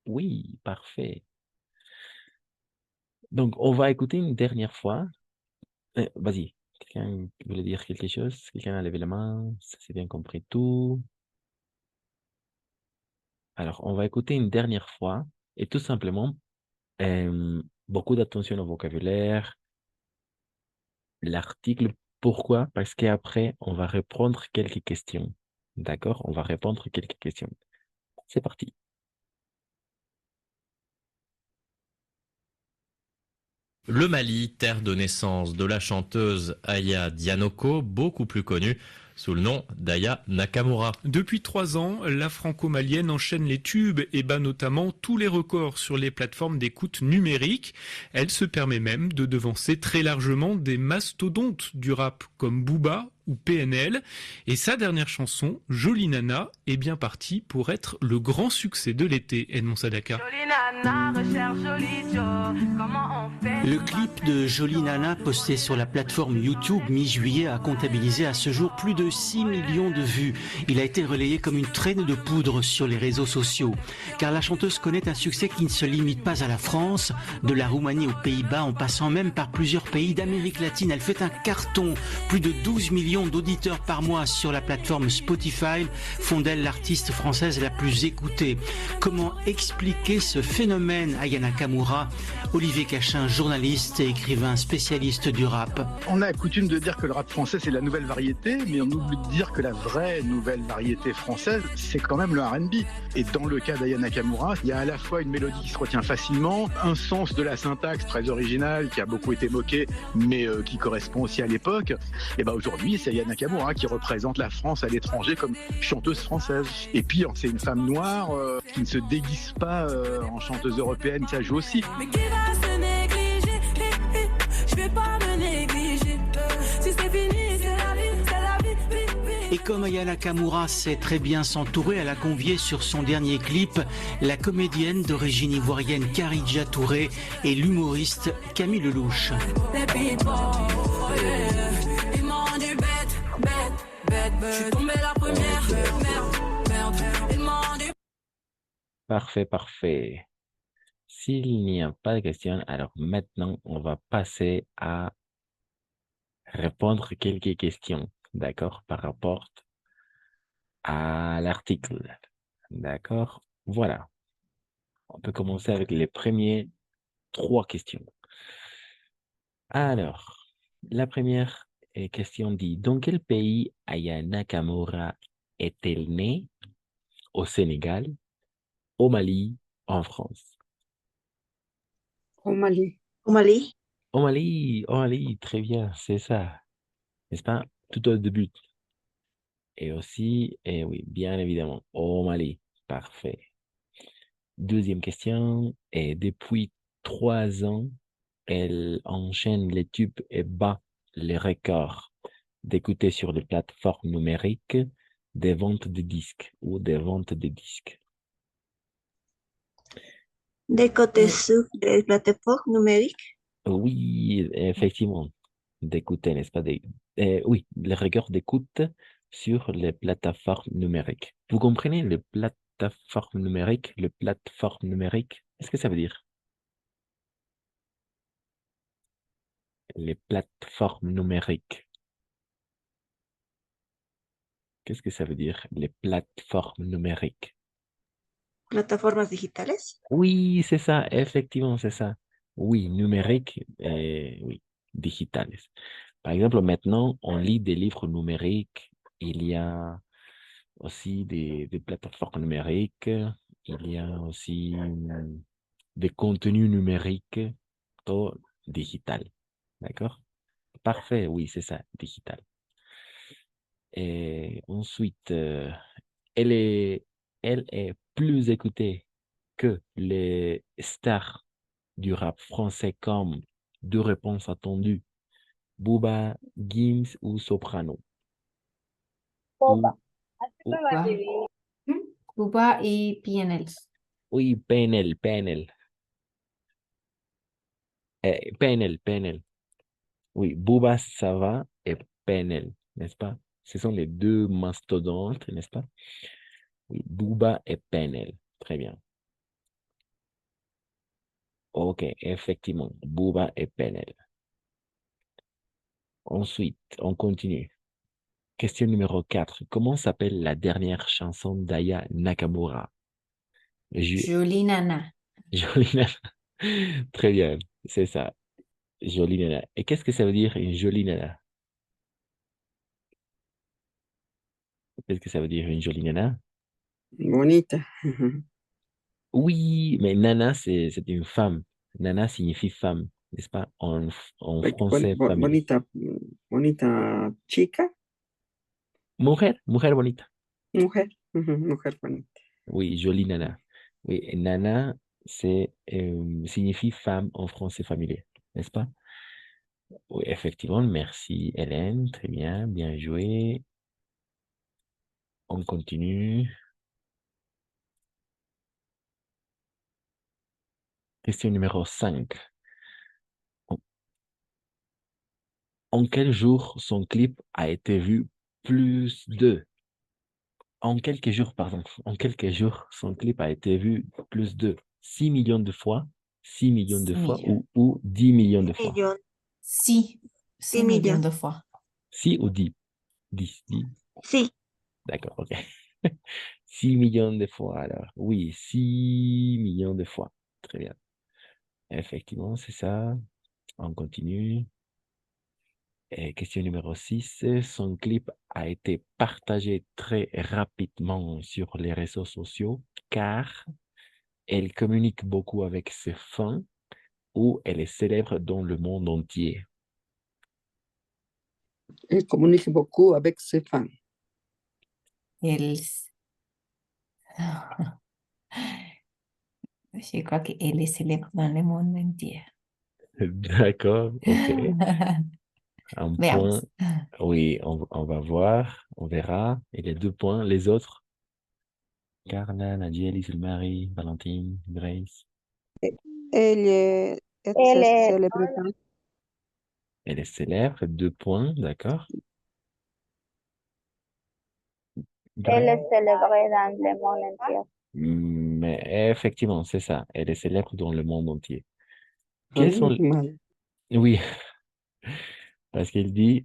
Oui, parfait. Donc, on va écouter une dernière fois. Vas-y, quelqu'un voulait dire quelque chose? Quelqu'un a levé la main? Ça s'est bien compris tout? Alors, on va écouter une dernière fois et tout simplement, beaucoup d'attention au vocabulaire, l'article. Pourquoi? Parce qu'après, on va répondre quelques questions. D'accord? On va répondre quelques questions. C'est parti. Le Mali, terre de naissance de la chanteuse Aya Dianoko, beaucoup plus connue sous le nom d'Aya Nakamura. Depuis 3 ans, la franco-malienne enchaîne les tubes et bat notamment tous les records sur les plateformes d'écoute numérique. Elle se permet même de devancer très largement des mastodontes du rap comme Booba ou PNL. Et sa dernière chanson, Jolie Nana, est bien partie pour être le grand succès de l'été, Edmond Sadaka. Le clip de Jolie Nana posté sur la plateforme YouTube mi-juillet a comptabilisé à ce jour plus de 6 millions de vues. Il a été relayé comme une traîne de poudre sur les réseaux sociaux. Car la chanteuse connaît un succès qui ne se limite pas à la France, de la Roumanie aux Pays-Bas, en passant même par plusieurs pays d'Amérique latine. Elle fait un carton, plus de 12 millions d'auditeurs par mois sur la plateforme Spotify, font d'elle l'artiste française la plus écoutée. Comment expliquer ce phénomène, Aya Nakamura? Olivier Cachin, journaliste et écrivain spécialiste du rap. On a coutume de dire que le rap français c'est la nouvelle variété, mais on oublie de dire que la vraie nouvelle variété française c'est quand même le R&B. Et dans le cas d'Aya Nakamura, il y a à la fois une mélodie qui se retient facilement, un sens de la syntaxe très original qui a beaucoup été moqué, mais qui correspond aussi à l'époque. Et ben aujourd'hui c'est Aya Nakamura qui représente la France à l'étranger comme chanteuse française. Et puis c'est une femme noire qui ne se déguise pas en chanteuse européenne, ça joue aussi. Mais qui va se négliger? Je vais pas me négliger. Si c'est fini, c'est la vie, c'est la vie. Et comme Aya Nakamura sait très bien s'entourer, elle a convié sur son dernier clip la comédienne d'origine ivoirienne Khadija Touré et l'humoriste Camille Lelouch. Ils m'ont rendu bête. Je suis tombée la première. Parfait, parfait. S'il n'y a pas de questions, alors maintenant, on va passer à répondre quelques questions, d'accord, par rapport à l'article. D'accord? Voilà. On peut commencer avec les premières 3 questions. Alors, la première question dit, dans quel pays Aya Nakamura est-elle née? Au Sénégal, au Mali, en France? Au Mali. Au Mali. Au Mali, très bien, c'est ça. N'est-ce pas? Tout au début. Et aussi, et oui, bien évidemment, au Mali. Parfait. Deuxième question, et depuis 3 ans, elle enchaîne les tubes et bat les records d'écouter sur les plateformes numériques des ventes de disques ou des ventes de disques. De côté sur les plateformes numériques. Oui, effectivement, d'écouter, n'est-ce pas? Oui, les records d'écoute sur les plateformes numériques. Vous comprenez les plateformes numériques? Les plateformes numériques, qu'est-ce que ça veut dire? Les plateformes numériques. Qu'est-ce que ça veut dire, les plateformes numériques? Plataformas digitales. Oui, c'est ça, effectivement, c'est ça. Oui, numérique, oui, digitales. Par exemple, maintenant, on lit des livres numériques. Il y a aussi des plateformes numériques. Il y a aussi des contenus numériques, tout digital. D'accord? Parfait, oui, c'est ça, digital. Et ensuite, elle est, elle est plus écoutée que les stars du rap français comme Deux réponses attendues, Booba, Gims ou Soprano. Booba. Ou- Booba y PNL. oui, PNL. PNL. Oui, Booba, ça va, et PNL, n'est-ce pas? Ce sont les deux mastodontes, n'est-ce pas? Oui, Booba et PNL. Très bien. Ok, effectivement, Booba et PNL. Ensuite, on continue. Question numéro 4. Comment s'appelle la dernière chanson d'Aya Nakamura? Jolie Nana. Jolie nana. Très bien, c'est ça. Jolie nana. Et qu'est-ce que ça veut dire une jolie nana? Qu'est-ce que ça veut dire une jolie nana? Bonita. Oui, mais nana, c'est une femme. Nana signifie femme, n'est-ce pas? En français familier. Bonita chica. Mujer bonita. Mujer. Mujer bonita. Oui, jolie nana. Oui, et nana, signifie femme en français familier, n'est-ce pas? Oui, effectivement, merci Hélène, très bien, bien joué. On continue. Question numéro 5. En quel jour son clip a été vu plus de... En quelques jours, pardon. En quelques jours, son clip a été vu plus de 6 millions de fois, 6 millions de 6 fois millions. ou 10 millions de fois. Millón. 6 Sí, millions millón. de fois. 6 ou 10? 10. Sí. D'accord, ok. 6 millions de fois, alors. Oui, 6 millions de fois. Très bien. Effectivement, c'est ça. On continue. Et question numéro 6. Son clip a été partagé très rapidement sur les réseaux sociaux car elle communique beaucoup avec ses fans ou elle est célèbre dans le monde entier. Elle communique beaucoup avec ses fans. Elle... Je crois qu'elle est célèbre dans le monde entier. D'accord, ok. Un Veamos. point. Oui, on va voir, on verra. Et les 2 points, les autres? Carla, Nadiel, Marie, Valentine, Grace. Elle est célébre. Elle est célèbre, 2 points, d'accord. Elle est célébrée dans le monde entier. Mais effectivement, c'est ça. Elle est célèbre dans le monde entier. Quels sont... Mal. Oui, parce qu'il dit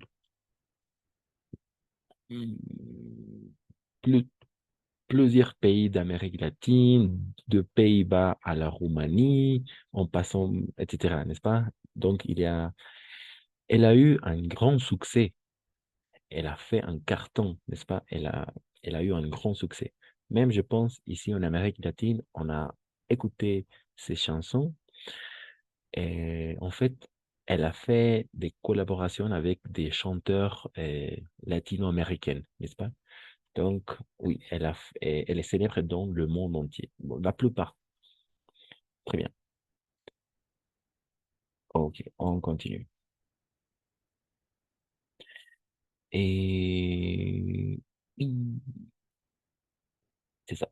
plus, plusieurs pays d'Amérique latine, de Pays-Bas à la Roumanie, en passant, etc., n'est-ce pas? Donc, elle a eu un grand succès. Elle a fait un carton, n'est-ce pas? Elle a eu un grand succès. Même, je pense, ici en Amérique latine, on a écouté ses chansons et en fait, elle a fait des collaborations avec des chanteurs latino-américains, n'est-ce pas? Donc, oui, elle est célèbre dans le monde entier. Bon, la plupart. Très bien. Ok, on continue. Et c'est ça.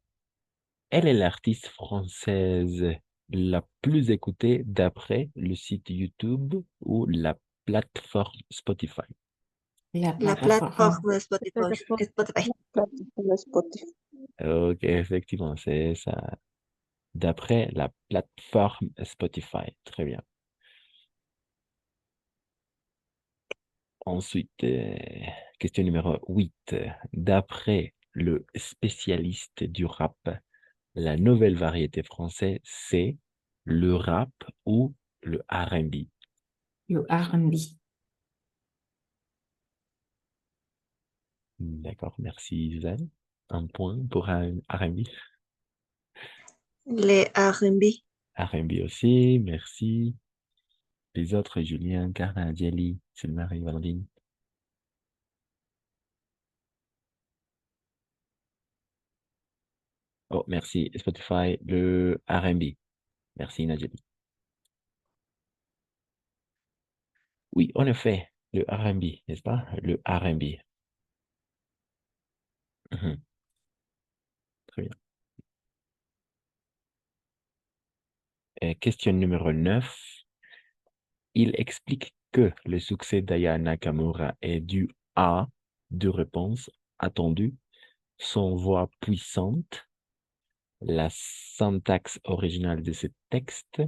Elle est l'artiste française la plus écoutée d'après le site YouTube ou la plateforme Spotify. La La plataforma. plataforma Spotify. Ok, effectivement, c'est ça. D'après la plateforme Spotify. Très bien. Ensuite, question numéro 8. D'après le spécialiste du rap, la nouvelle variété française, c'est le rap ou le R&B? Le R&B. D'accord, merci Suzanne. Un point pour un R&B. Les R&B. R&B aussi, merci. Les autres, Julien, Carla, Jelly, Sylvain-Marie, Valentine. Oh, merci Spotify, le R&B. Merci Nadjeli. Oui, en effet, le R&B, n'est-ce pas? Le R&B. Mhm. Très bien. Question numéro 9. Il explique que le succès d'Aya Nakamura est dû à deux réponses attendues, son voix puissante, la syntaxe originale de ce texte,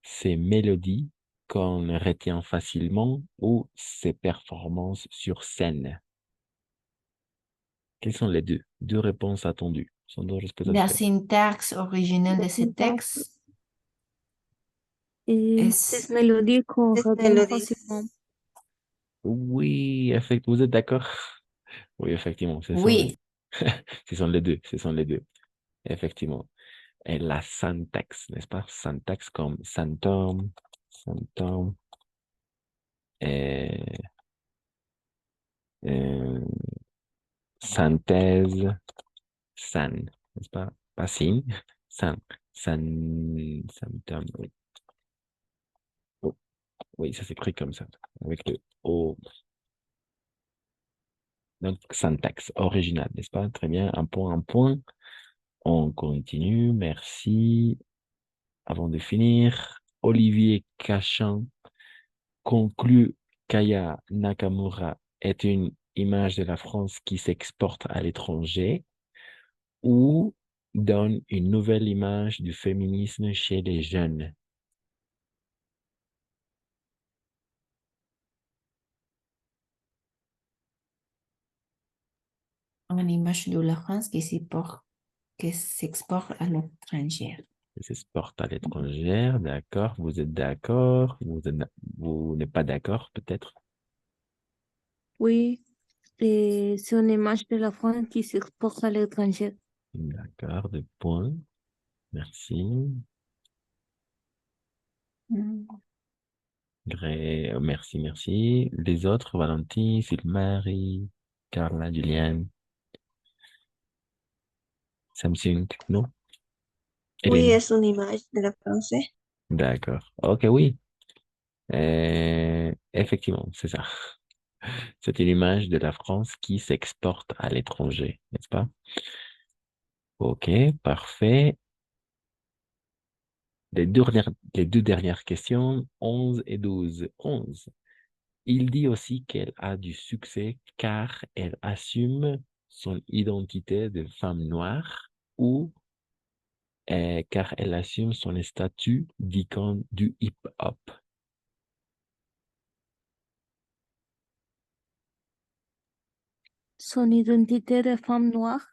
ses mélodies qu'on retient facilement ou ses performances sur scène. Quelles sont les deux? Deux réponses attendues. Sont deux réponses La différentes. syntaxe originale de ce texte Et est... ces mélodies qu'on Ces reprend mélodies. facilement. Oui, effectivement, vous êtes d'accord? Oui, effectivement, Oui. ce sont les deux, ce sont les deux, effectivement. Et la syntaxe, n'est-ce pas? Syntaxe comme symptôme, et, euh, synthèse, san, n'est-ce pas? Pas signe, san, symptôme, oui. Oh, oui, ça s'écrit comme ça, avec le O. Donc, syntaxe originale, n'est-ce pas? Très bien, un point, un point. On continue, merci. Avant de finir, Olivier Cachin conclut qu'Aya Nakamura est une image de la France qui s'exporte à l'étranger ou donne une nouvelle image du féminisme chez les jeunes. Une image de la France qui s'exporte à l'étranger. Elle s'exporte à l'étranger, d'accord. Vous êtes d'accord? Vous n'êtes pas d'accord, peut-être? Oui, et c'est une image de la France qui s'exporte à l'étranger. D'accord, deux points. Merci. Merci, merci. Les autres, Valentine, Sylvie-Marie, Carla, Juliane, Samsung, non? Oui, Hélène. es une image de la France. D'accord. Ok, oui. Effectivement, c'est ça. C'est une image de la France qui s'exporte à l'étranger, n'est-ce pas? Ok, parfait. Les deux dernières questions, 11 et 12. 11. Il dit aussi qu'elle a du succès car elle assume son identité de femme noire ou car elle assume son statut d'icône du hip-hop. Son identité de femme noire.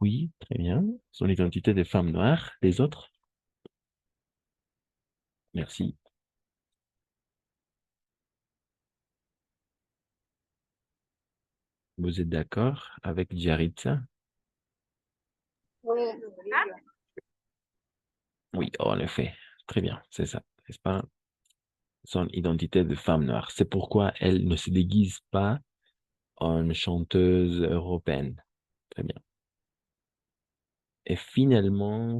Oui, très bien. Son identité de femme noire. Les autres? Merci. Vous êtes d'accord avec Jaritza? Oui, en effet. Très bien, c'est ça, n'est-ce pas? Son identité de femme noire. C'est pourquoi elle ne se déguise pas en chanteuse européenne. Très bien. Et finalement,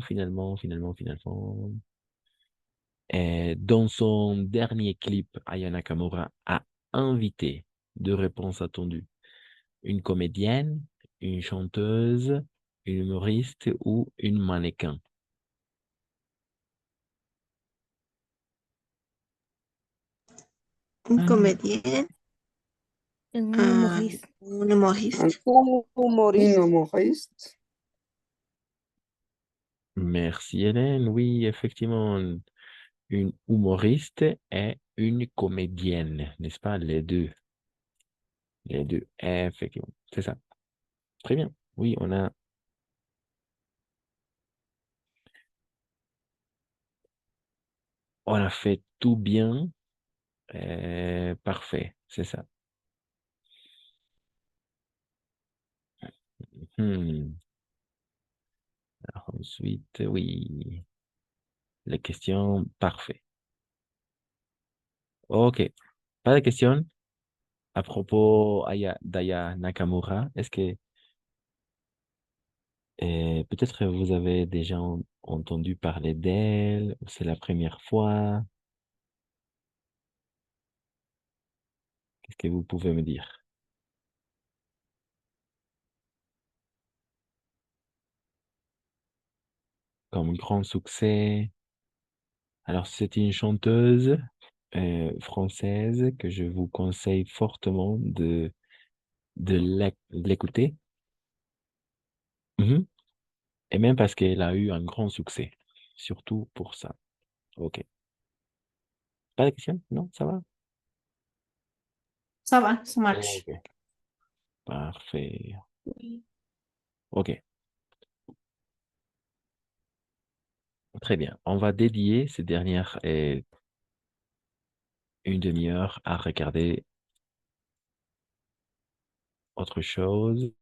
dans son dernier clip, Aya Nakamura a invité deux réponses attendues. Une comédienne, une chanteuse, une humoriste ou une mannequin. Une comédienne, Un un humoriste. humoriste. Une humoriste. Merci Hélène. Oui, effectivement, une humoriste et une comédienne, n'est-ce pas? Les deux. Les deux, effectivement. C'est ça. Très bien. Oui, on a fait tout bien. Parfait, c'est ça. Hmm. Alors ensuite, oui, les questions, parfait. Ok, pas de questions à propos d'Aya Nakamura. Est-ce que peut-être vous avez déjà entendu parler d'elle ou c'est la première fois? Qu'est-ce que vous pouvez me dire? Comme grand succès. Alors, c'est une chanteuse française que je vous conseille fortement de l'écouter. Mhm. Et même parce qu'elle a eu un grand succès, surtout pour ça. Ok. Pas de question? Non, ça va? Ça va, ça marche. Ok. Parfait. Ok, très bien. On va dédier ces dernières une demi-heure à regarder autre chose.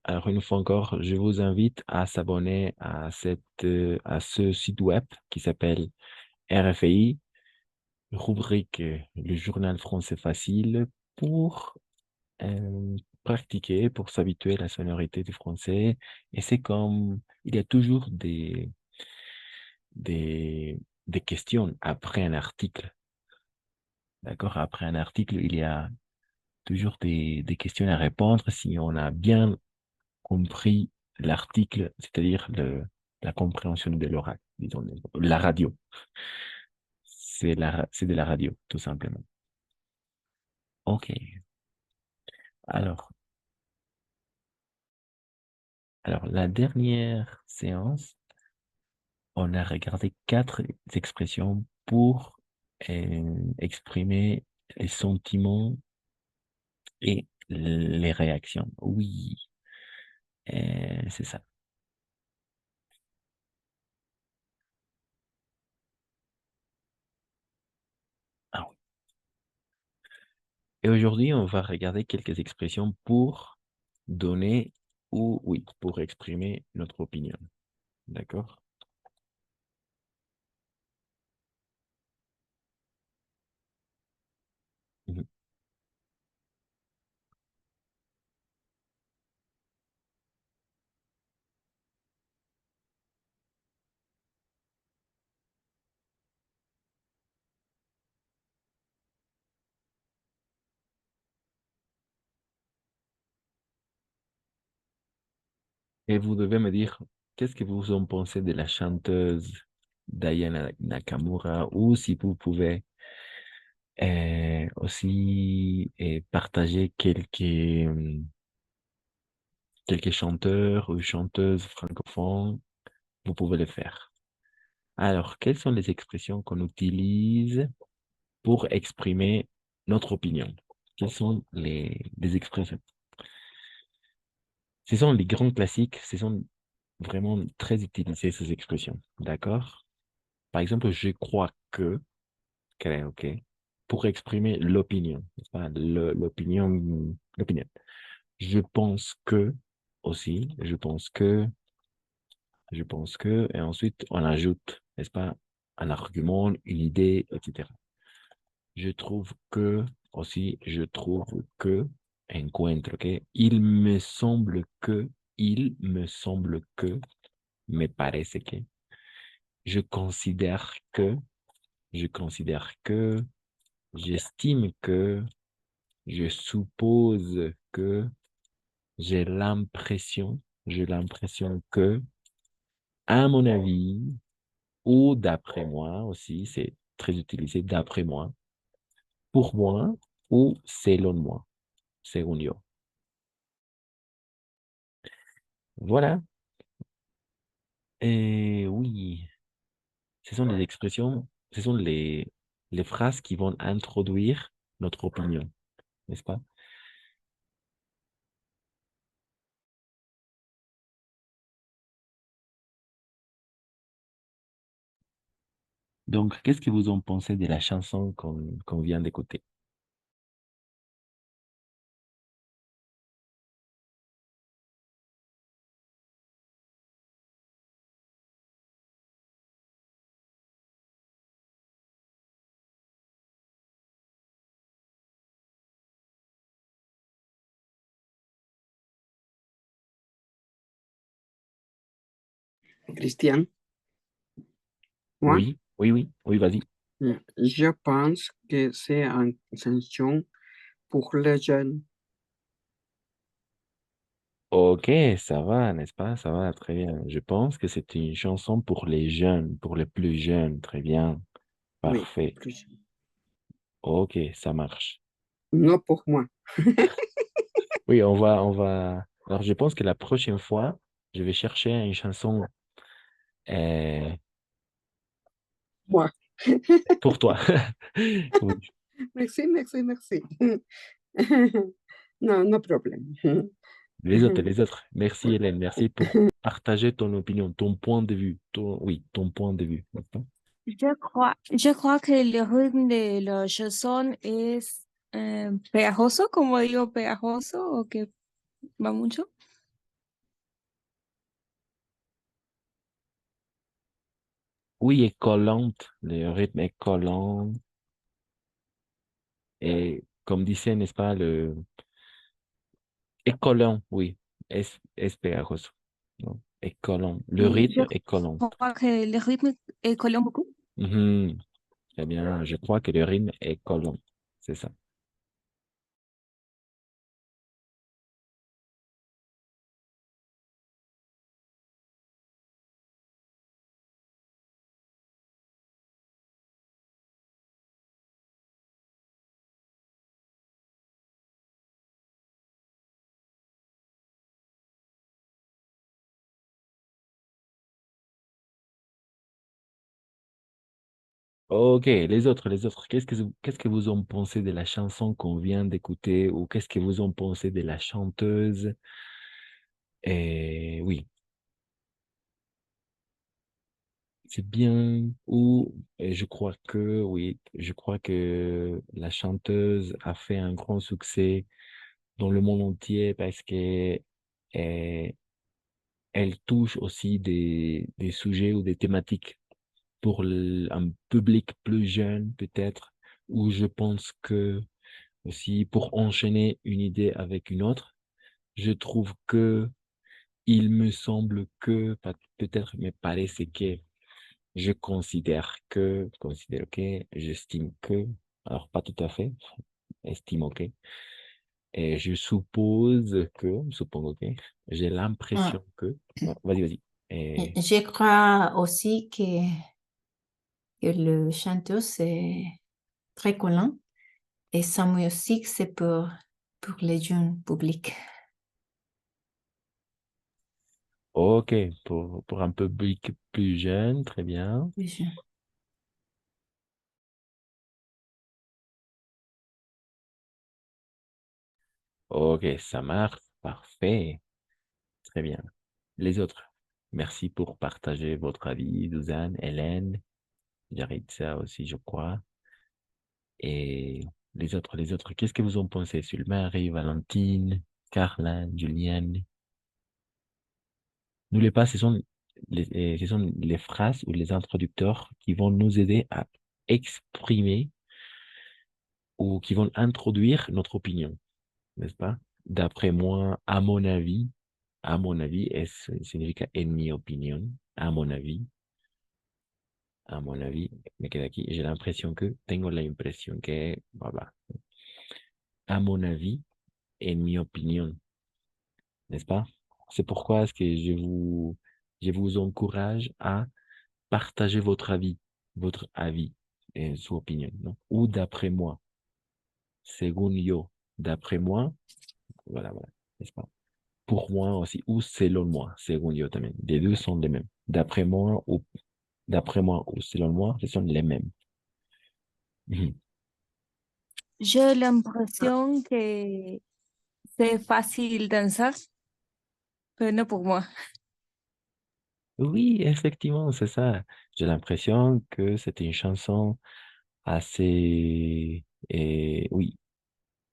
Alors, une fois encore, je vous invite à s'abonner à ce site web qui s'appelle RFI, rubrique le journal français facile pour pratiquer, pour s'habituer à la sonorité du français. Et c'est comme, il y a toujours des questions après un article. D'accord? Après un article, il y a toujours des questions à répondre si on a bien compris l'article, c'est-à-dire la compréhension de l'oral, disons, la radio. C'est de la radio, tout simplement. OK. Alors, la dernière séance, on a regardé 4 expressions pour exprimer les sentiments et les réactions. Oui, c'est ça. Ah oui. Et aujourd'hui, on va regarder quelques expressions pour donner ou, oui, pour exprimer notre opinion. D'accord? Mhm. Et vous devez me dire, qu'est-ce que vous en pensez de la chanteuse Diana Nakamura ou si vous pouvez Aussi, partager quelques chanteurs ou chanteuses francophones, vous pouvez le faire. Alors, quelles sont les expressions qu'on utilise pour exprimer notre opinion? Quelles sont les expressions? Ce sont les grands classiques, ce sont vraiment très utilisées ces expressions, d'accord? Par exemple, je crois que, ok, pour exprimer l'opinion, n'est-ce pas? L'opinion. Je pense que, aussi, et ensuite on ajoute, n'est-ce pas, un argument, une idée, etc. Je trouve que, aussi, je trouve que, encuentro, ok? Il me semble que, me parece que, je considère que, je considère que, j'estime que, je suppose que, j'ai l'impression que, à mon avis, ou d'après moi aussi, c'est très utilisé d'après moi, pour moi ou selon moi, según yo. Voilà. Et oui, ce sont les expressions, ce sont les phrases qui vont introduire notre opinion, n'est-ce pas? Donc, qu'est-ce que vous en pensez de la chanson qu'on vient d'écouter? Christian, moi, Oui, oui, vas-y. je pense que c'est une chanson pour les jeunes. Ok, ça va, n'est-ce pas? Ça va, très bien. Je pense que c'est une chanson pour les jeunes, pour les plus jeunes. Très bien. Oui, Parfait. plus. Ok, ça marche. Non pour moi. Oui, on va. Alors, je pense que la prochaine fois, je vais chercher une chanson euh, Moi. pour toi. Oui. Merci, merci, merci. Non, no problème. Les autres. Merci, Hélène. Merci pour partager ton opinion, ton point de vue. Oui, ton point de vue. N'est-ce pas? Je crois que el ritmo de la chanson es pegajoso, como digo, pegajoso o que va mucho. Oui, est collante. Le rythme est collant. Et comme disait, n'est-ce pas, est collant, oui. Es pegajoso. Non, est collant. Le rythme Je est collant. crois que le rythme est collant beaucoup. Mhm. Eh bien, je crois que le rythme est collant. C'est ça. Ok, les autres, qu'est-ce que vous en pensez de la chanson qu'on vient d'écouter ou qu'est-ce que vous en pensez de la chanteuse? Et oui, c'est bien. Ou je crois que, oui, je crois que la chanteuse a fait un grand succès dans le monde entier parce que euh, elle touche aussi des sujets ou des thématiques pour un public plus jeune peut-être, où je pense que aussi pour enchaîner une idée avec une autre, je trouve que il me semble que, peut-être me paraît que, considère que, j'estime que, alors pas tout à fait, estime ok, et je suppose que, suppongo que, j'ai Ah, l'impression que, ouais, vas-y. Et, je crois aussi que le chanteur c'est très collant. Et sa musique, c'est pour les jeunes publics. Ok, pour un public plus jeune, très bien. Plus jeune. Ok, ça marche, parfait, très bien. Les autres, merci pour partager votre avis, Suzanne, Hélène, Yaritza aussi, je crois. Et les autres, qu'est-ce que vous en pensez? Marie, Valentine, Carla, Juliane. N'oubliez pas, ce sont les phrases ou les introducteurs qui vont nous aider à exprimer ou qui vont introduire notre opinion, n'est-ce pas? D'après moi, à mon avis, significa en mi opinion, à mon avis, me queda aquí, j'ai l'impression que, tengo la impresión que, voilà, à mon avis, en mi opinion, n'est-ce pas? C'est pourquoi est-ce que je vous encourage à partager votre avis et son opinion, non? Ou d'après moi, según yo, d'après moi, voilà, n'est-ce pas? Pour moi aussi, ou selon moi, según yo también. Les deux sont les mêmes. D'après moi ou selon moi, ce sont les mêmes. Mhm. J'ai l'impression que c'est facile danser, mais non pour moi. Oui, effectivement, c'est ça. J'ai l'impression que c'est une chanson assez, oui,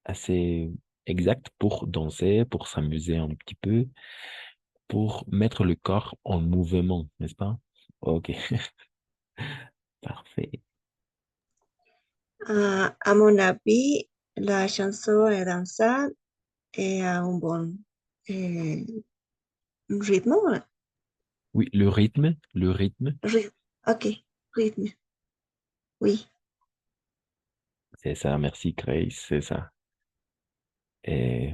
assez exacte pour danser, pour s'amuser un petit peu, pour mettre le corps en mouvement, n'est-ce pas? Ok, parfait. À mon avis, la chanson est dansante et a un bon eh, rythme. Oui, le rythme, Ok, rythme. Oui. c'est ça, merci Grace, c'est ça. Et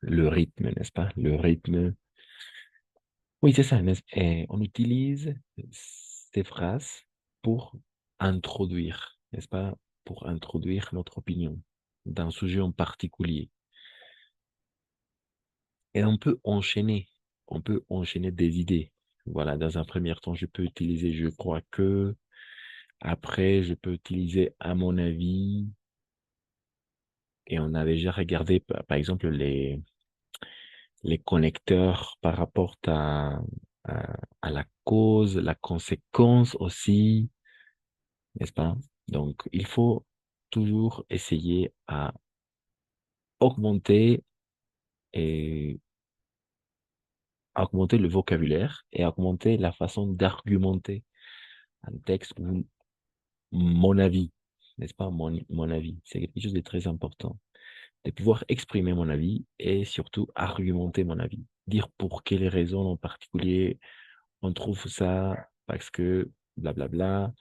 le rythme, n'est-ce pas? Le rythme. Oui, c'est ça. On utilise ces phrases pour introduire, n'est-ce pas? Pour introduire notre opinion d'un sujet en particulier. Et on peut enchaîner des idées. Voilà, dans un premier temps, je peux utiliser je crois que, après, je peux utiliser à mon avis, et on a déjà regardé, par exemple, les connecteurs par rapport à la cause, la conséquence aussi, n'est-ce pas? Donc, il faut toujours essayer à augmenter et augmenter le vocabulaire et augmenter la façon d'argumenter un texte ou mon avis, n'est-ce pas? Mon avis, c'est quelque chose de très important. De pouvoir exprimer mon avis et surtout argumenter mon avis. Dire pour quelles raisons en particulier on trouve ça parce que blablabla,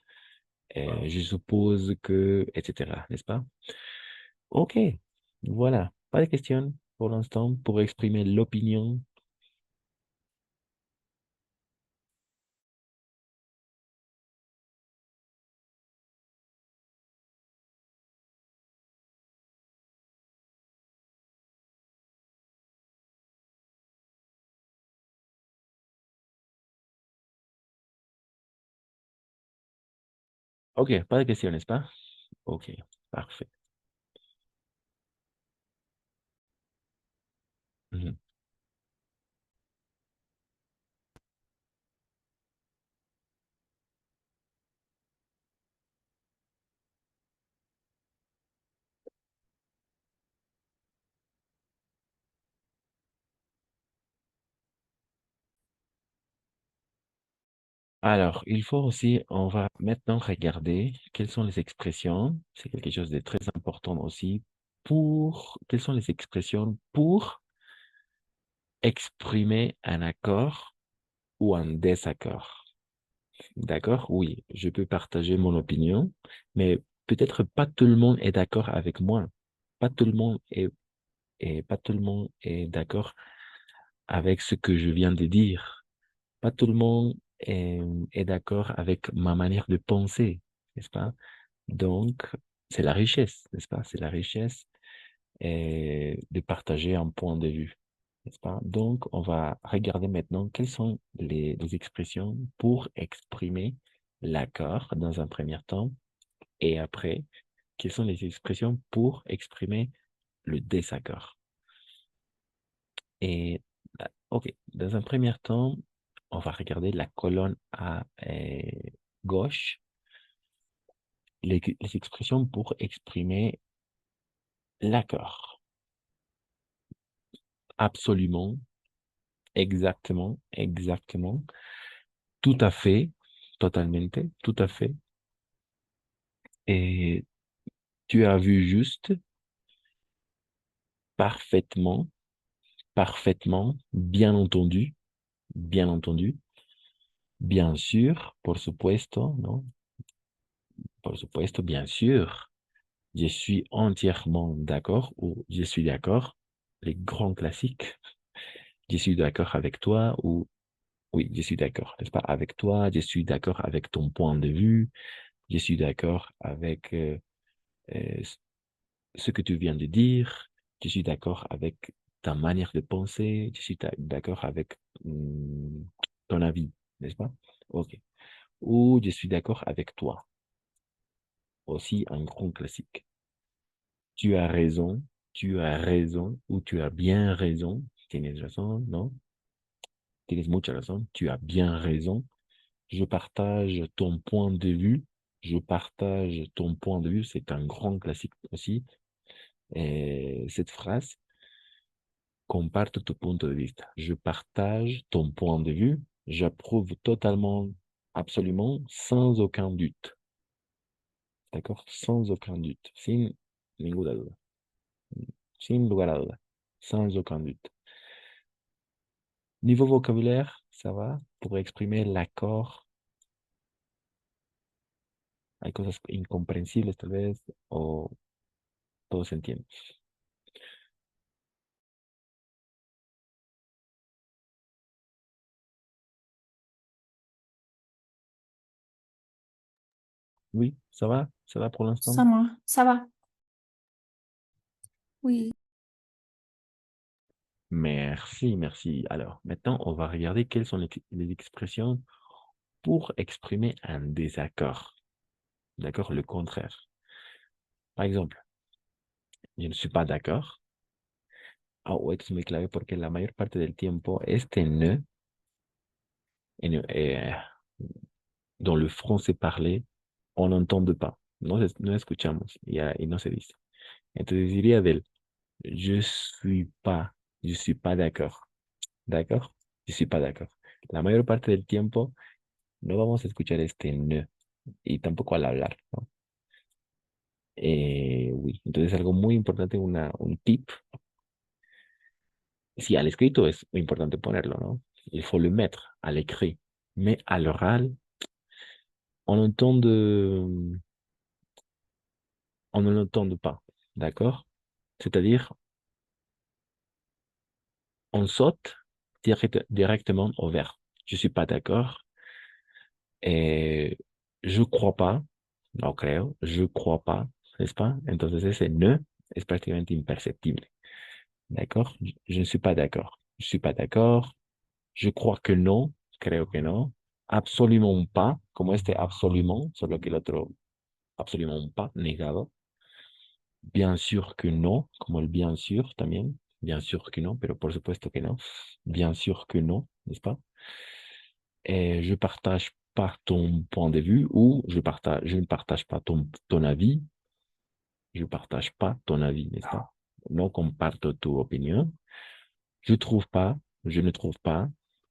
je suppose que, etc. N'est-ce pas? Ok, voilà. Pas de questions pour l'instant pour exprimer l'opinion. Ok, pas de questions, n'est-ce pas? Ok, parfait. Mhm. Alors, il faut aussi, on va maintenant regarder quelles sont les expressions. C'est quelque chose de très important aussi quelles sont les expressions pour exprimer un accord ou un désaccord. D'accord? Oui, je peux partager mon opinion, mais peut-être pas tout le monde est d'accord avec moi. Pas tout le monde pas tout le monde est d'accord avec ce que je viens de dire. Pas tout le monde est d'accord avec ma manière de penser, n'est-ce pas? Donc, c'est la richesse, n'est-ce pas? C'est la richesse de partager un point de vue, n'est-ce pas? Donc, on va regarder maintenant quelles sont les expressions pour exprimer l'accord dans un premier temps et après, quelles sont les expressions pour exprimer le désaccord. Et, OK, dans un premier temps, on va regarder la colonne à gauche, les expressions pour exprimer l'accord. Absolument, exactement, exactement, tout à fait, totalmente, tout à fait. Et tu as vu juste, parfaitement, parfaitement, bien entendu, bien sûr, por supuesto, ¿no? Por supuesto, bien sûr, je suis entièrement d'accord ou je suis d'accord, les grands classiques. Je suis d'accord avec toi ou oui, je suis d'accord, n'est-ce pas? Avec toi, je suis d'accord avec ton point de vue, je suis d'accord avec euh, ce que tu viens de dire, je suis d'accord avec ta manière de penser, je suis d'accord avec ton avis, n'est-ce pas? OK. Ou je suis d'accord avec toi. Aussi un grand classique. Tu as raison, ou tu as bien raison, tienes razón, ¿no? Tienes mucha razón, tu as bien raison. Je partage ton point de vue. Je partage ton point de vue, c'est un grand classique aussi. Et cette phrase, comparto tu punto de vista. Je partage ton point de vue. J'approuve totalement, absolument, sans aucun doute. D'accord? Sans aucun doute. Sin ninguna duda. Sin lugar a duda. Sans aucun doute. Niveau vocabulaire, ça va? Pour exprimer l'accord. Hay cosas incomprensibles tal vez, o todo se entiende. Oui, ça va? Ça va pour l'instant? Ça va. Oui. Merci, merci. Alors, maintenant, on va regarder quelles sont les expressions pour exprimer un désaccord. D'accord? Le contraire. Par exemple, je ne suis pas d'accord. Ah, ouais, esto es muy clave porque la mayor parte del tiempo, este ne, dans le français parlé, on n'entend pas. No escuchamos y no se dice. Entonces diría del je suis pas d'accord. ¿D'accord? Je suis pas d'accord. La mayor parte del tiempo no vamos a escuchar este ne y tampoco al hablar, ¿no? Oui. Entonces algo muy importante, un tip. Si à l'escrito es muy importante ponerlo, ¿no? Il faut le mettre à l'écrit. Mais à l'oral, on entend on ne l'entend pas. D'accord? C'est-à-dire, on saute directement au verbe. Je suis pas d'accord. Et je crois pas. No creo. Je crois pas. ¿N'est-ce pas? Entonces ese ne es prácticamente imperceptible. D'accord? Je ne suis pas d'accord. Je suis pas d'accord. Je crois que no. Creo que no. Absolument pas. Como este absolument, solo que el otro absolument pas, negado. Bien sûr que no, como el bien sûr también. Bien sûr que no, pero por supuesto que no. Bien sûr que no, n'est-ce pas? Et je partage pas ton point de vue ou je ne partage pas ton avis. Je partage pas ton avis, n'est-ce pas? No comparto tu opinión. Je ne trouve pas,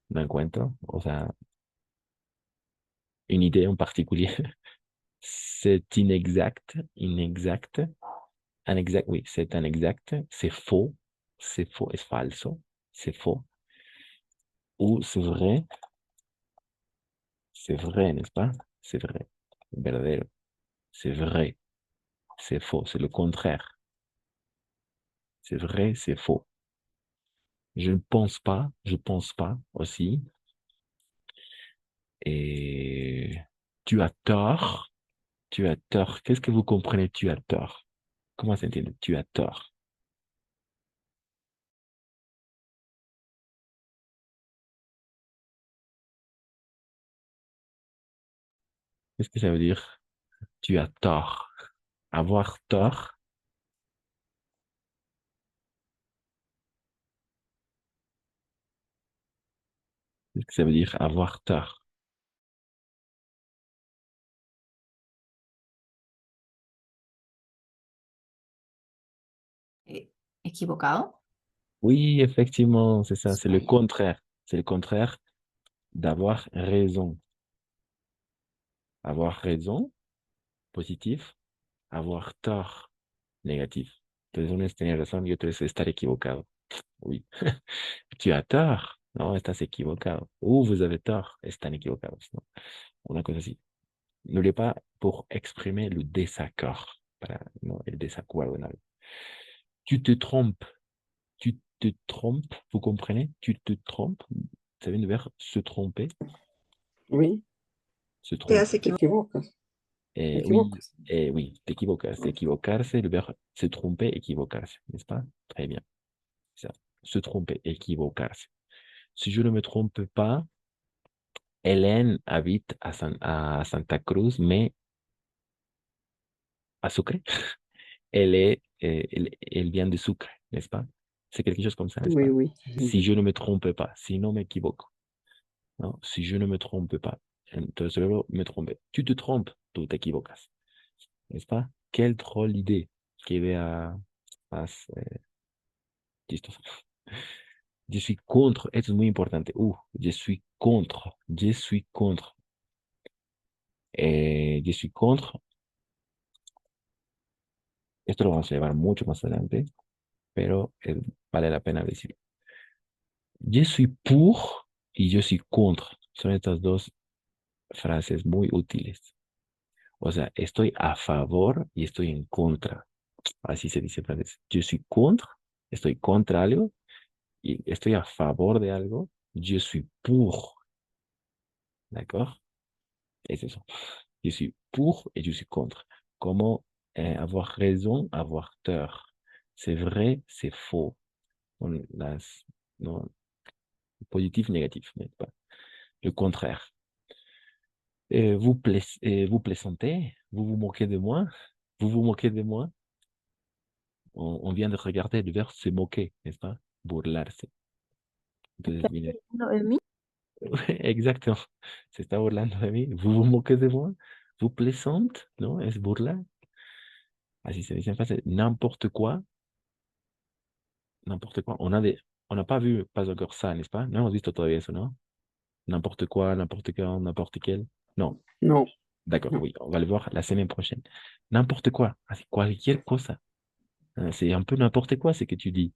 no encuentro, o sea, une idée en particulier. C'est inexact, oui, c'est inexact, c'est faux, es falso, c'est faux. Ou c'est vrai, n'est-ce pas? C'est vrai, verdadero, c'est vrai, c'est faux, c'est le contraire. C'est vrai, c'est faux. Je pense pas aussi. Et tu as tort, Tu as tort. Qu'est-ce que vous comprenez, tu as tort? Comment s'entend tu as tort? Qu'est-ce que ça veut dire? Tu as tort. Avoir tort. Qu'est-ce que ça veut dire avoir tort? Equivocado. Oui, effectivement, c'est ça. C'est le contraire. C'est le contraire d'avoir raison. Avoir raison, positif. Avoir tort, négatif. Entonces uno es tener razón y otro es estar equivocado. Oui. Tu as tort. No, estás equivocado. Ou vous avez tort. Están equivocados. ¿No? Una cosa así. N'oubliez pas pour exprimer le désaccord. No, el desacuerdo en algo. Tu te trompes. Tu te trompes. Vous comprenez? Tu te trompes. Ça vient du verbe se tromper. Oui. Se Te tromper. hace equivocas. Oui, oui, te equivocas. Equivocarse, le verbe se tromper, equivocarse. N'est-ce pas? Très bien. Ça. Se tromper, equivocarse. Si je ne me trompe pas, Hélène habite à Santa Cruz, mais à Sucre. Elle vient de Sucre, n'est-ce pas? C'est quelque chose comme ça, n'est-ce Oui, pas? oui. Si je ne me trompe pas, sinon m'équivoque. ¿No? Si je ne me trompe pas, entonces luego me trompe. Tu te trompes, tú te equivocas. N'est-ce pas? Quelle drôle d'idée. Qué idea más chistosa. Je suis contre, esto es muy importante. Je suis contre, je suis contre. Je suis contre. Esto lo vamos a llevar mucho más adelante, pero vale la pena decirlo. Je suis pour y je suis contre. Son estas dos frases muy útiles. O sea, estoy a favor y estoy en contra. Así se dice en francés. Je suis contre, estoy contra algo, y estoy a favor de algo. Je suis pour. D'accord? Es eso. Je suis pour et je suis contre. Comment avoir raison, avoir tort. C'est vrai, c'est faux. Non, positif, négatif, n'est-ce pas? Le contraire. Vous plaisantez? Vous vous moquez de moi? Vous vous moquez de moi? On vient de regarder le verbe se moquer, n'est-ce pas? Burlarse. Entonces, viene... Exactement. Se está burlando de mí. Vous vous moquez de moi? Vous plaisante? ¿No? Es burla. Así se dice en français. N'importe quoi. N'importe quoi. On n'a pas vu pas encore ça, n'est-ce pas? No hemos visto todavía eso, ¿no? N'importe quoi, n'importe quand, n'importe quel. Non. Non. D'accord, oui. On va le voir la semaine prochaine. N'importe quoi. Así, cualquier cosa. C'est un peu n'importe quoi ce que tu dis.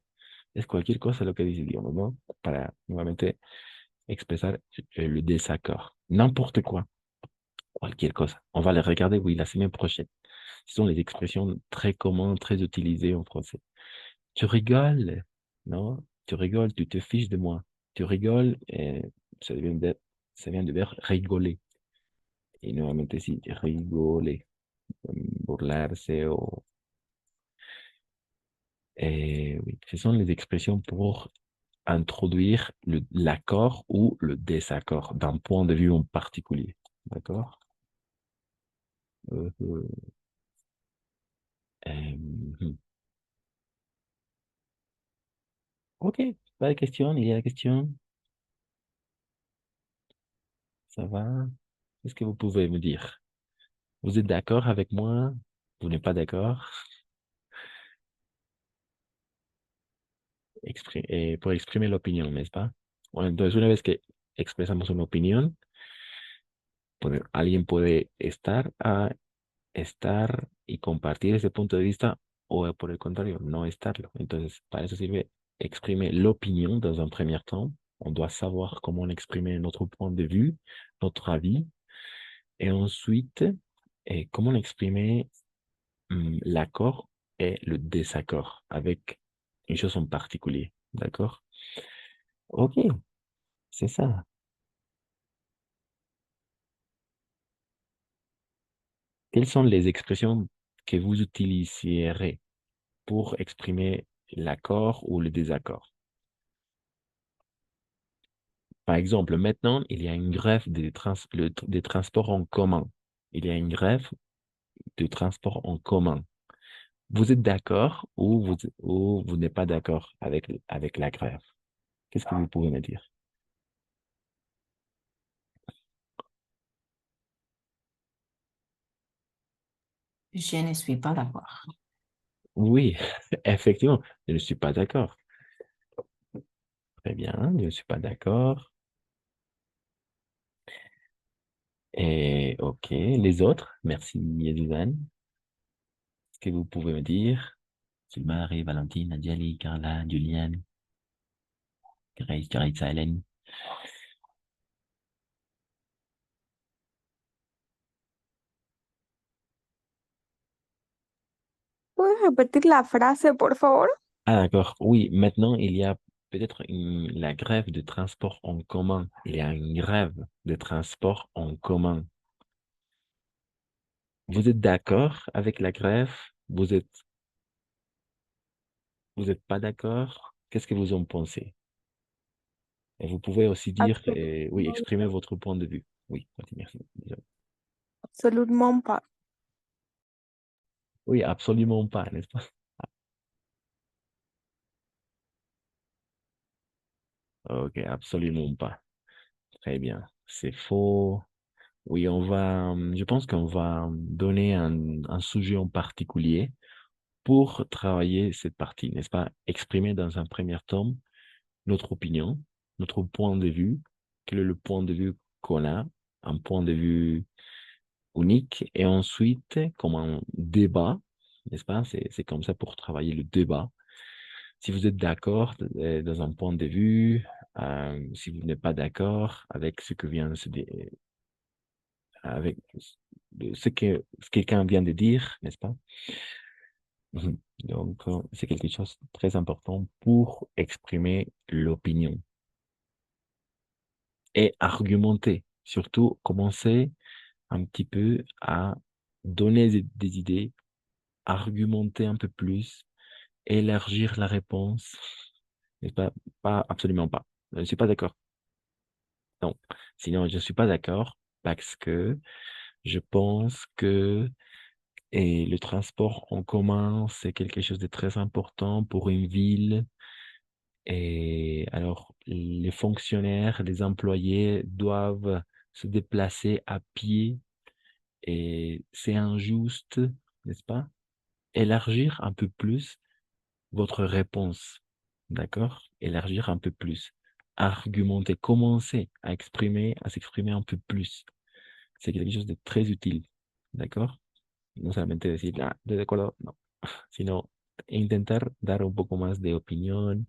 Es cualquier cosa lo que dices, digamos, ¿no? Para nuevamente expresar le désaccord. N'importe quoi. Cualquier cosa. On va les regarder, oui, la semaine prochaine. Ce sont les expressions très communes, très utilisées en français. Tu rigoles, non? Tu rigoles, tu te fiches de moi. Tu rigoles, ça vient du verbe rigoler. Et nuevamente, si, rigoler, burlarse o... oui, ce sont les expressions pour introduire l'accord ou le désaccord d'un point de vue en particulier. D'accord? Ok, pas de questions, il y a des questions. Ça va? Qu'est-ce que vous pouvez me dire? Vous êtes d'accord avec moi? Vous n'êtes pas d'accord? Pour exprimer l'opinion, n'est-ce pas? Bueno, entonces, una vez que expresamos una opinión, alguien puede estar y compartir ese punto de vista o por el contrario, no estarlo. Entonces, para eso sirve exprimer l'opinion dans un premier temps. On doit savoir comment exprimer notre point de vue, notre avis. Et ensuite, comment exprimer l'accord et le désaccord avec une chose en particulier. D'accord? Ok, c'est ça. Quelles sont les expressions que vous utiliserez pour exprimer l'accord ou le désaccord? Par exemple, maintenant, il y a une grève des transports en commun. Il y a une grève de transport en commun. Vous êtes d'accord ou vous n'êtes pas d'accord avec la grève? Qu'est-ce que vous pouvez me dire? Je ne suis pas d'accord. Oui, effectivement, je ne suis pas d'accord. Très bien, je ne suis pas d'accord. Et ok, les autres, merci Yedizan. Est-ce que vous pouvez me dire? Marie, Valentine, Nadjali, Carla, Juliane, Grace, Caritza, Hélène. ¿Puedes repetir la frase, por favor? Ah, d'accord. Oui, maintenant, il y a peut-être la grève de transport en commun. Il y a une grève de transport en commun. Vous êtes d'accord avec la grève? Vous êtes pas d'accord? Qu'est-ce que vous en pensez? Et vous pouvez aussi dire, oui, exprimer votre point de vue. Oui, merci. Désolé. Absolument pas. Oui, absolument pas, n'est-ce pas? Ok, absolument pas. Très bien. C'est faux. Oui, je pense qu'on va donner un sujet en particulier pour travailler cette partie, n'est-ce pas? Exprimer dans un premier temps notre opinion, notre point de vue, quel est le point de vue qu'on a, un point de vue unique, et ensuite, comme un débat, n'est-ce pas? C'est comme ça pour travailler le débat. Si vous êtes d'accord dans un point de vue, si vous n'êtes pas d'accord avec ce que vient de se dire, avec ce que quelqu'un vient de dire, n'est-ce pas? Donc, c'est quelque chose de très important pour exprimer l'opinion et argumenter. Surtout, commencer un petit peu à donner des idées, argumenter un peu plus, élargir la réponse. N'est-ce pas? Pas, absolument pas. Je ne suis pas d'accord. Non. Sinon, je ne suis pas d'accord parce que je pense que le transport en commun, c'est quelque chose de très important pour une ville. Et alors, les fonctionnaires, les employés doivent se déplacer à pied et c'est injuste, n'est-ce pas? Élargir un peu plus votre réponse, d'accord? Élargir un peu plus, argumenter, commencer à s'exprimer un peu plus. C'est quelque chose de très utile, d'accord? No solamente decir, ah, estoy de acuerdo, no, sino intentar dar un poco más de opinión,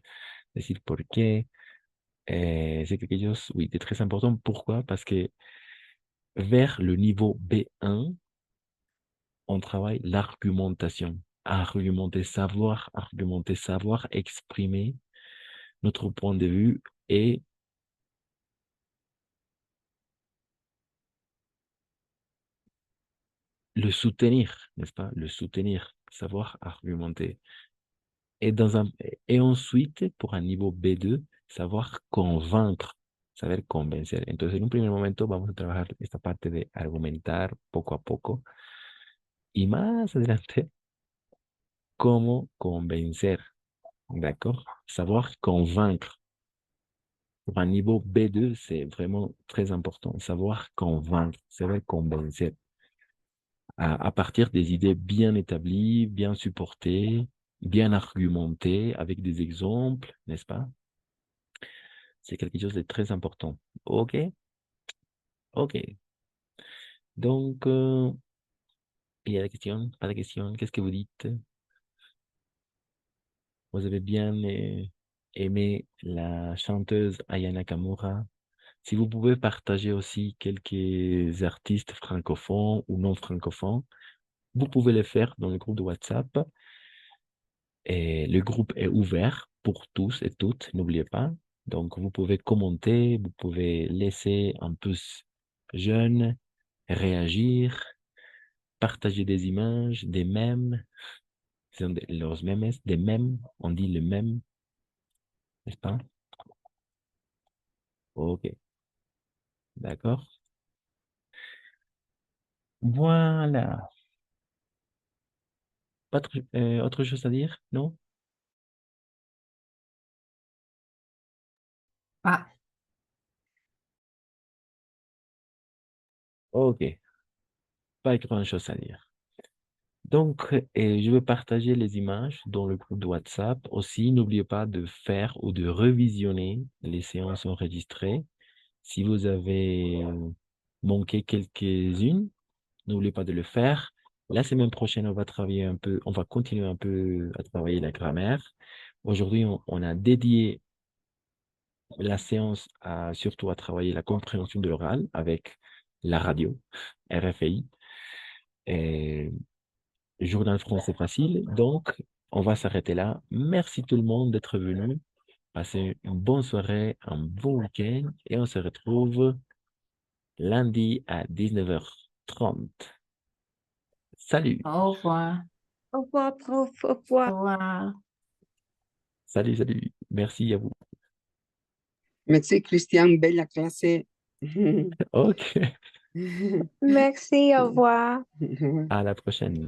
decir por qué. C'est quelque chose, oui, de très important. Pourquoi? Parce que vers le niveau B1, on travaille l'argumentation. Argumenter, savoir exprimer notre point de vue et le soutenir, n'est-ce pas? Le soutenir, savoir argumenter. Et ensuite, pour un niveau B2, savoir convaincre, saber convencer. Entonces, en un primer momento vamos a trabajar esta parte de argumentar poco a poco y más adelante, cómo convencer, d'accord? Savoir convaincre. Pour un niveau B2, c'est vraiment très important. Savoir convaincre, savoir convencer. À partir des idées bien établies, bien supportées, bien argumentées, avec des exemples, n'est-ce pas? C'est quelque chose de très important. OK? OK. Donc, il y a la question, pas de question. Qu'est-ce que vous dites? Vous avez bien aimé la chanteuse Aya Nakamura. Si vous pouvez partager aussi quelques artistes francophones ou non francophones, vous pouvez le faire dans le groupe de WhatsApp. Et le groupe est ouvert pour tous et toutes, n'oubliez pas. Donc, vous pouvez commenter, vous pouvez laisser un pouce jeune, réagir, partager des images, des mèmes. Los memes, des mèmes. On dit le mème, n'est-ce pas? Ok, d'accord. Voilà. Pas autre chose à dire? Non? Ah, Ok, pas grand-chose à dire. Donc, je vais partager les images dans le groupe de WhatsApp. Aussi, n'oubliez pas de faire ou de revisionner les séances enregistrées. Si vous avez manqué quelques-unes, n'oubliez pas de le faire. La semaine prochaine, on va travailler un peu, on va continuer un peu à travailler la grammaire. Aujourd'hui, on a dédié la séance surtout à travailler la compréhension de l'oral avec la radio, RFI. Et journal français facile. Donc, on va s'arrêter là. Merci tout le monde d'être venu. Passez une bonne soirée, un bon week-end et on se retrouve lundi à 19h30. Salut. au revoir. Au revoir, prof. Au Au revoir. revoir. Salut, salut. Merci à vous. Merci Christian, bella classe. Ok. Merci, au revoir. À la prochaine.